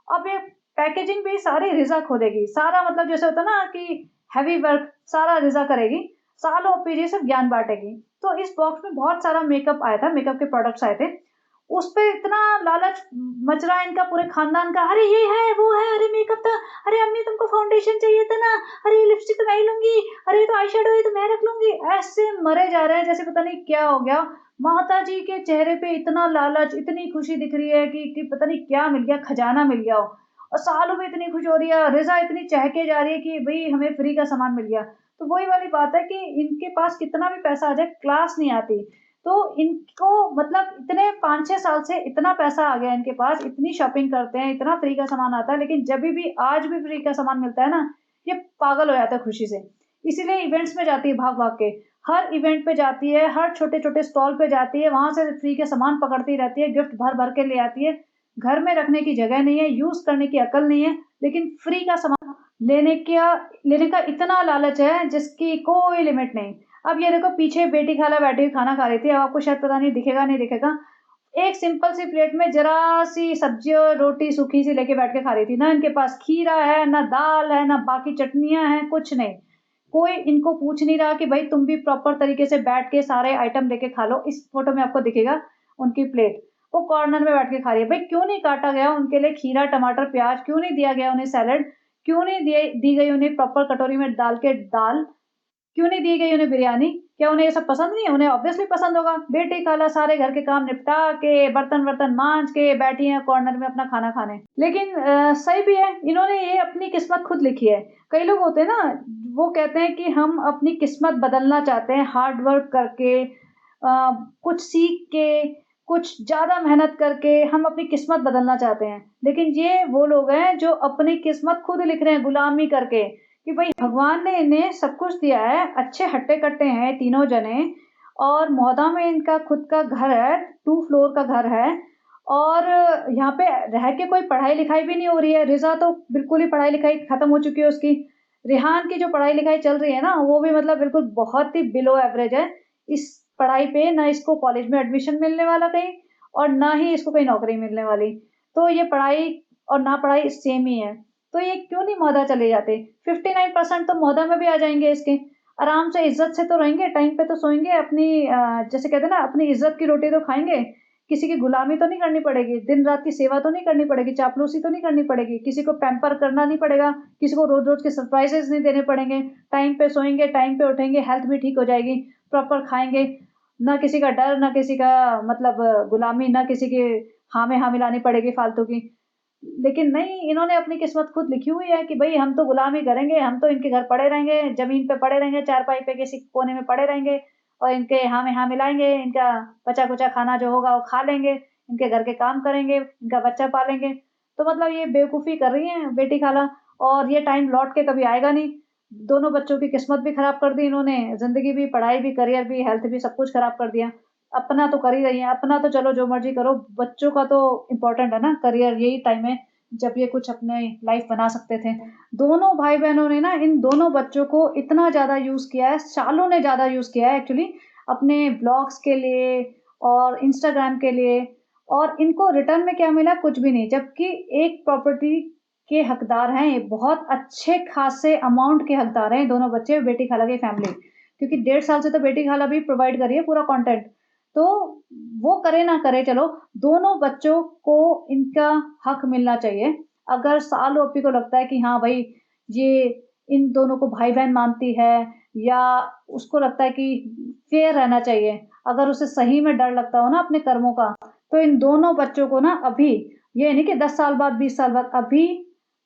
अब ये पैकेजिंग भी सारी रिज़ा खोलेगी। सारा मतलब जैसे होता है ना कि हेवी वर्क सारा रिज़ा करेगी। सालों पीढ़ी सिर्फ़ ज्ञान बाँटेगी। तो इस बॉक्स में बहुत सारा मेकअप आया था, मेकअप के प्रोडक्ट्स आए थे। उसपे इतना लालच मच रहा है इनका पूरे खानदान का, अरे ये है, वो है, अरे मेकअप था, अरे अम्मी तुमको फाउंडेशन चाहिए था ना, अरे ये लिपस्टिक तो मैं ही लूँगी, अरे ये तो आई शेडो ये तो मैं रख लूँगी। ऐसे मरे जा रहे हैं जैसे पता नहीं क्या हो गया। माताजी के चेहरे पे इतना लालच, इतनी खुशी दिख रही है कि पता नहीं क्या मिल गया, खजाना मिल गया हो। और सालों में इतनी खुश हो रही है, रिज़ा इतनी चहके जा रही है कि भई हमें फ्री का सामान मिल गया। तो वही वाली बात है कि इनके पास कितना भी पैसा आ जाए, क्लास नहीं आती। तो इनको मतलब इतने 5-6 साल से इतना पैसा आ गया इनके पास, इतनी शॉपिंग करते हैं, इतना फ्री का सामान आता है, लेकिन जभी भी आज भी फ्री का सामान मिलता है ना, ये पागल हो जाता है खुशी से। इसीलिए इवेंट्स में जाती है भाग-भाग के। हर इवेंट पे जाती है, हर छोटे-छोटे स्टॉल पे जाती है, वहाँ से फ्री के सामान पकड़ती रहती है, गिफ्ट भर-भर के ले आती है। घर में रखने की जगह नहीं है, यूज़ करने की अकल नहीं है, लेकिन फ्री का सामान लेने का इतना लालच है जिसकी कोई लिमिट नहीं। अब ये देखो पीछे बेटी खाला बैठी हुई खाना खा रही थी, अब आपको शायद पता नहीं दिखेगा नहीं दिखेगा। एक सिंपल सी प्लेट में ज़रा-सी सब्ज़ी और रोटी सूखी-सी लेके बैठ के खा रही थी। ना इनके पास खीरा है, ना दाल है, ना बाकी चटनियाँ हैं, कुछ नहीं। कोई इनको पूछ नहीं रहा कि भई तुम भी प्रॉपर तरीके से बैठ के सारे आइटम लेके खा लो। इस फ़ोटो में आपको दिखेगा उनकी प्लेट। वो कॉर्नर में बैठ के खा रही है। भई क्यों नहीं काटा गया उनके लिए खीरा, टमाटर, प्याज़? क्यों नहीं दिया गया उन्हें सैलेड? क्यों नहीं दी गई उन्हें प्रॉपर कटोरी में डाल के दाल? क्यों नहीं दी गई उन्हें बिरयानी? क्या उन्हें ये सब पसंद नहीं है? उन्हें ऑब्वियसली पसंद होगा। बेटी खाला सारे घर के काम निपटा के, बर्तन-वर्तन माँज के बैठी हैं कॉर्नर में अपना खाना खाने। लेकिन सही भी है, इन्होंने ये अपनी किस्मत खुद लिखी है। कई लोग होते हैं ना, वो कहते हैं कि हम अपनी किस्मत बदलना चाहते हैं हार्ड वर्क करके, कुछ सीख के, कुछ ज़्यादा मेहनत करके हम अपनी किस्मत बदलना चाहते हैं। लेकिन ये वो लोग हैं जो अपनी किस्मत खुद लिख रहे हैं गुलामी करके। कि भाई भगवान ने इन्हें सब कुछ दिया है, अच्छे हट्टे-कट्टे हैं तीनों जने, और मौदा में इनका खुद का घर है, 2 फ्लोर का घर है, और यहाँ पे रह के कोई पढ़ाई-लिखाई भी नहीं हो रही है। रिज़ा तो बिल्कुल ही पढ़ाई-लिखाई खत्म हो चुकी है उसकी। रेहान की जो पढ़ाई-लिखाई चल रही है ना, वो भी मतलब बिल्कुल बहुत ही बिलो एवरेज है। इस पढ़ाई पे ना इसको कॉलेज में एडमिशन मिलने वाला कहीं, और ना ही इसको कहीं नौकरी मिलने वाली। तो ये पढ़ाई और ना पढ़ाई सेम ही है। तो ये क्यों नहीं मौदा चले जाते? 59% तो मौदा में भी आ जाएँगे इसके। आराम से इज़्ज़त से तो रहेंगे, टाइम पे तो सोएँगे, अपनी जैसे कहते हैं ना अपनी इज़्ज़त की रोटी तो खाएँगे, किसी की गुलामी तो नहीं करनी पड़ेगी, दिन-रात की सेवा तो नहीं करनी पड़ेगी, चापलूसी तो नहीं करनी पड़ेगी, किसी को पैम्पर करना नहीं पड़ेगा, किसी को रोज़-रोज़ के सरप्राइज़ेज़ नहीं देने पड़ेंगे, टाइम पे सोएँगे, टाइम पे उठेंगे, हेल्थ भी ठीक हो जाएगी, प्रॉपर खाएँगे, ना किसी का डर, ना किसी का मतलब गुलामी, ना किसी के हाँ में हाँ मिलानी पड़ेगी फालतू की। लेकिन नहीं, इन्होंने अपनी किस्मत खुद लिखी हुई है कि भई हम तो गुलामी करेंगे, हम तो इनके घर पड़े रहेंगे, ज़मीन पे पड़े रहेंगे, चारपाई पे किसी कोने में पड़े रहेंगे और इनके हाँ में हाँ मिलाएँगे, इनका बचा-कुचा खाना जो होगा वो खा लेंगे, इनके घर के काम करेंगे, इनका बच्चा पालेंगे। तो मतलब ये बेवकूफ़ी कर रही हैं बेटी खाला और ये टाइम लौट के कभी आएगा नहीं। दोनों बच्चों की किस्मत भी खराब कर दी इन्होंने, ज़िंदगी भी, पढ़ाई भी, करियर भी, हेल्थ भी सब कुछ खराब कर दिया। अपना तो कर ही रही हैं, अपना तो चलो जो मर्ज़ी करो, बच्चों का तो इम्पोर्टेंट है ना, करियर यही टाइम है जब ये कुछ अपने लाइफ़ बना सकते थे। दोनों भाई-बहनों ने ना इन दोनों बच्चों को इतना ज़्यादा यूज़ किया है, सालों ने ज़्यादा यूज़ किया है एक्चुअली अपने ब्लॉग्स के लिए और इंस्टाग्राम के लिए और इनको रिटर्न में क्या मिला? कुछ भी नहीं, जबकि एक प्रॉपर्टी के हकदार हैं ये, बहुत अच्छे खासे अमाउंट के हकदार हैं ये दोनों बच्चे, बेटी खाला की फैमिली। क्योंकि 1.5 साल से तो बेटी खाला भी प्रोवाइड कर रही है पूरा कंटेंट। तो वो करे ना करे चलो, दोनों बच्चों को इनका हक मिलना चाहिए। अगर सालों ओप्पी को लगता है कि हाँ भाई, ये इन दोनों को भाई-बहन मानती है या उसको लगता है कि फेयर रहना चाहिए, अगर उसे सही में डर लगता हो ना अपने कर्मों का, तो इन दोनों बच्चों को ना अभी, ये नहीं कि 10 साल बाद, 20 साल बाद, अभी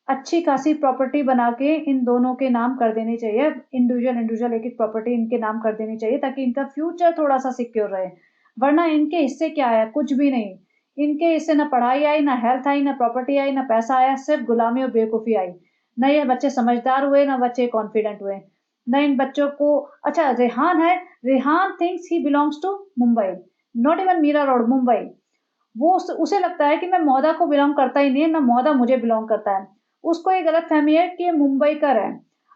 अच्छी खासी प्रॉपर्टी बना के इन दोनों के नाम कर देनी चाहिए। इंडिविजुअल एक-एक प्रॉपर्टी इनके नाम कर देनी चाहिए ताकि इनका फ्यूचर थोड़ा-सा सिक्योर रहे। वरना इनके हिस्से क्या आया? कुछ भी नहीं। इनके हिस्से ना पढ़ाई आई, ना हेल्थ आई, ना प्रॉपर्टी आई, ना पैसा आया, सिर्फ़ गुलामी और बेवकूफ़ी आई। ना ये बच्चे समझदार हुए, ना बच्चे कॉन्फिडेंट हुए। ना इन बच्चों को अच्छा रेहान है, Rehan thinks he belongs to Mumbai, not even Mira Road, Mumbai. वो उसे लगता है कि मैं मौदा को बिलॉन्ग करता ही नहीं है, ना मौदा मुझे बिलॉन्ग करता है। उसको ये गलतफ़हमी है कि ये मुंबईकर है।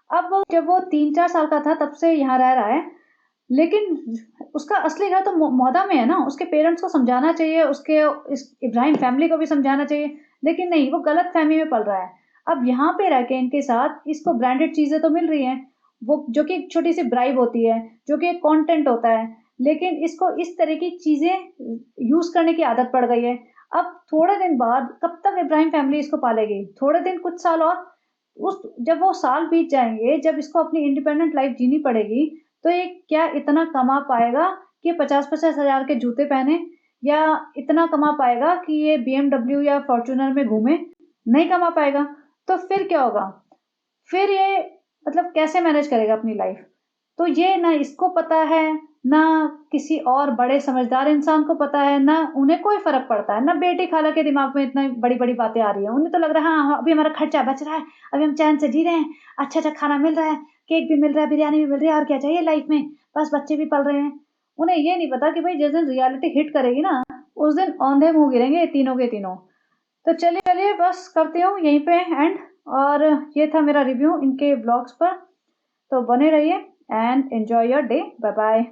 अब जब वो 3-4 साल का था तब से यहाँ रह रहा है, लेकिन उसका असली घर तो मौदा में है ना, उसके पेरेंट्स को समझाना चाहिए, उसके इस इब्राहिम फैमिली को भी समझाना चाहिए, लेकिन नहीं, वो गलतफ़हमी में पल रहा है। अब यहाँ पे रह के इनके साथ इसको ब्रांडेड चीज़ें तो मिल रही हैं, वो जो कि एक छोटी-सी ब्राइब होती है, जो कि एक कंटेंट होता है, लेकिन इसको इस तरह की चीज़ें यूज़ करने की आदत पड़ गई है। अब थोड़े दिन बाद कब तक इब्राहिम फैमिली इसको पालेगी? थोड़े दिन, कुछ साल और, उस जब वो साल बीत जाएँगे, जब इसको अपनी इंडिपेंडेंट लाइफ़ जीनी पड़ेगी, तो ये क्या इतना कमा पाएगा कि 50-50 हज़ार के जूते पहने या इतना कमा पाएगा कि ये बीएमडब्ल्यू या फॉर्च्यूनर में घूमे? नहीं कमा पाएगा। तो फिर क्या होगा? फिर ये मतलब कैसे मैनेज करेगा अपनी लाइफ़? तो ये ना इसको पता है, ना किसी और बड़े समझदार इंसान को पता है, ना उन्हें कोई फ़र्क पड़ता है, ना बेटी खाला के दिमाग में इतनी बड़ी-बड़ी बातें आ रही हैं। उन्हें तो लग रहा है हाँ, हाँ, अभी हमारा खर्चा बच रहा है, अभी हम चैन से जी रहे हैं, अच्छा-अच्छा खाना मिल रहा है, केक भी मिल रहा है, बिरयानी भी मिल रही है, और क्या चाहिए लाइफ़ में? बस बच्चे भी पल रहे हैं। उन्हें ये नहीं पता कि भई जिस दिन रियलिटी हिट करेगी ना, उस दिन औंधे मुँह गिरेंगे ये तीनों के तीनों। तो चलिए बस करती हूँ यहीं पे एंड, और ये था मेरा रिव्यू इनके ब्लॉग्स पर। तो बने रहिए and enjoy your day. Bye bye.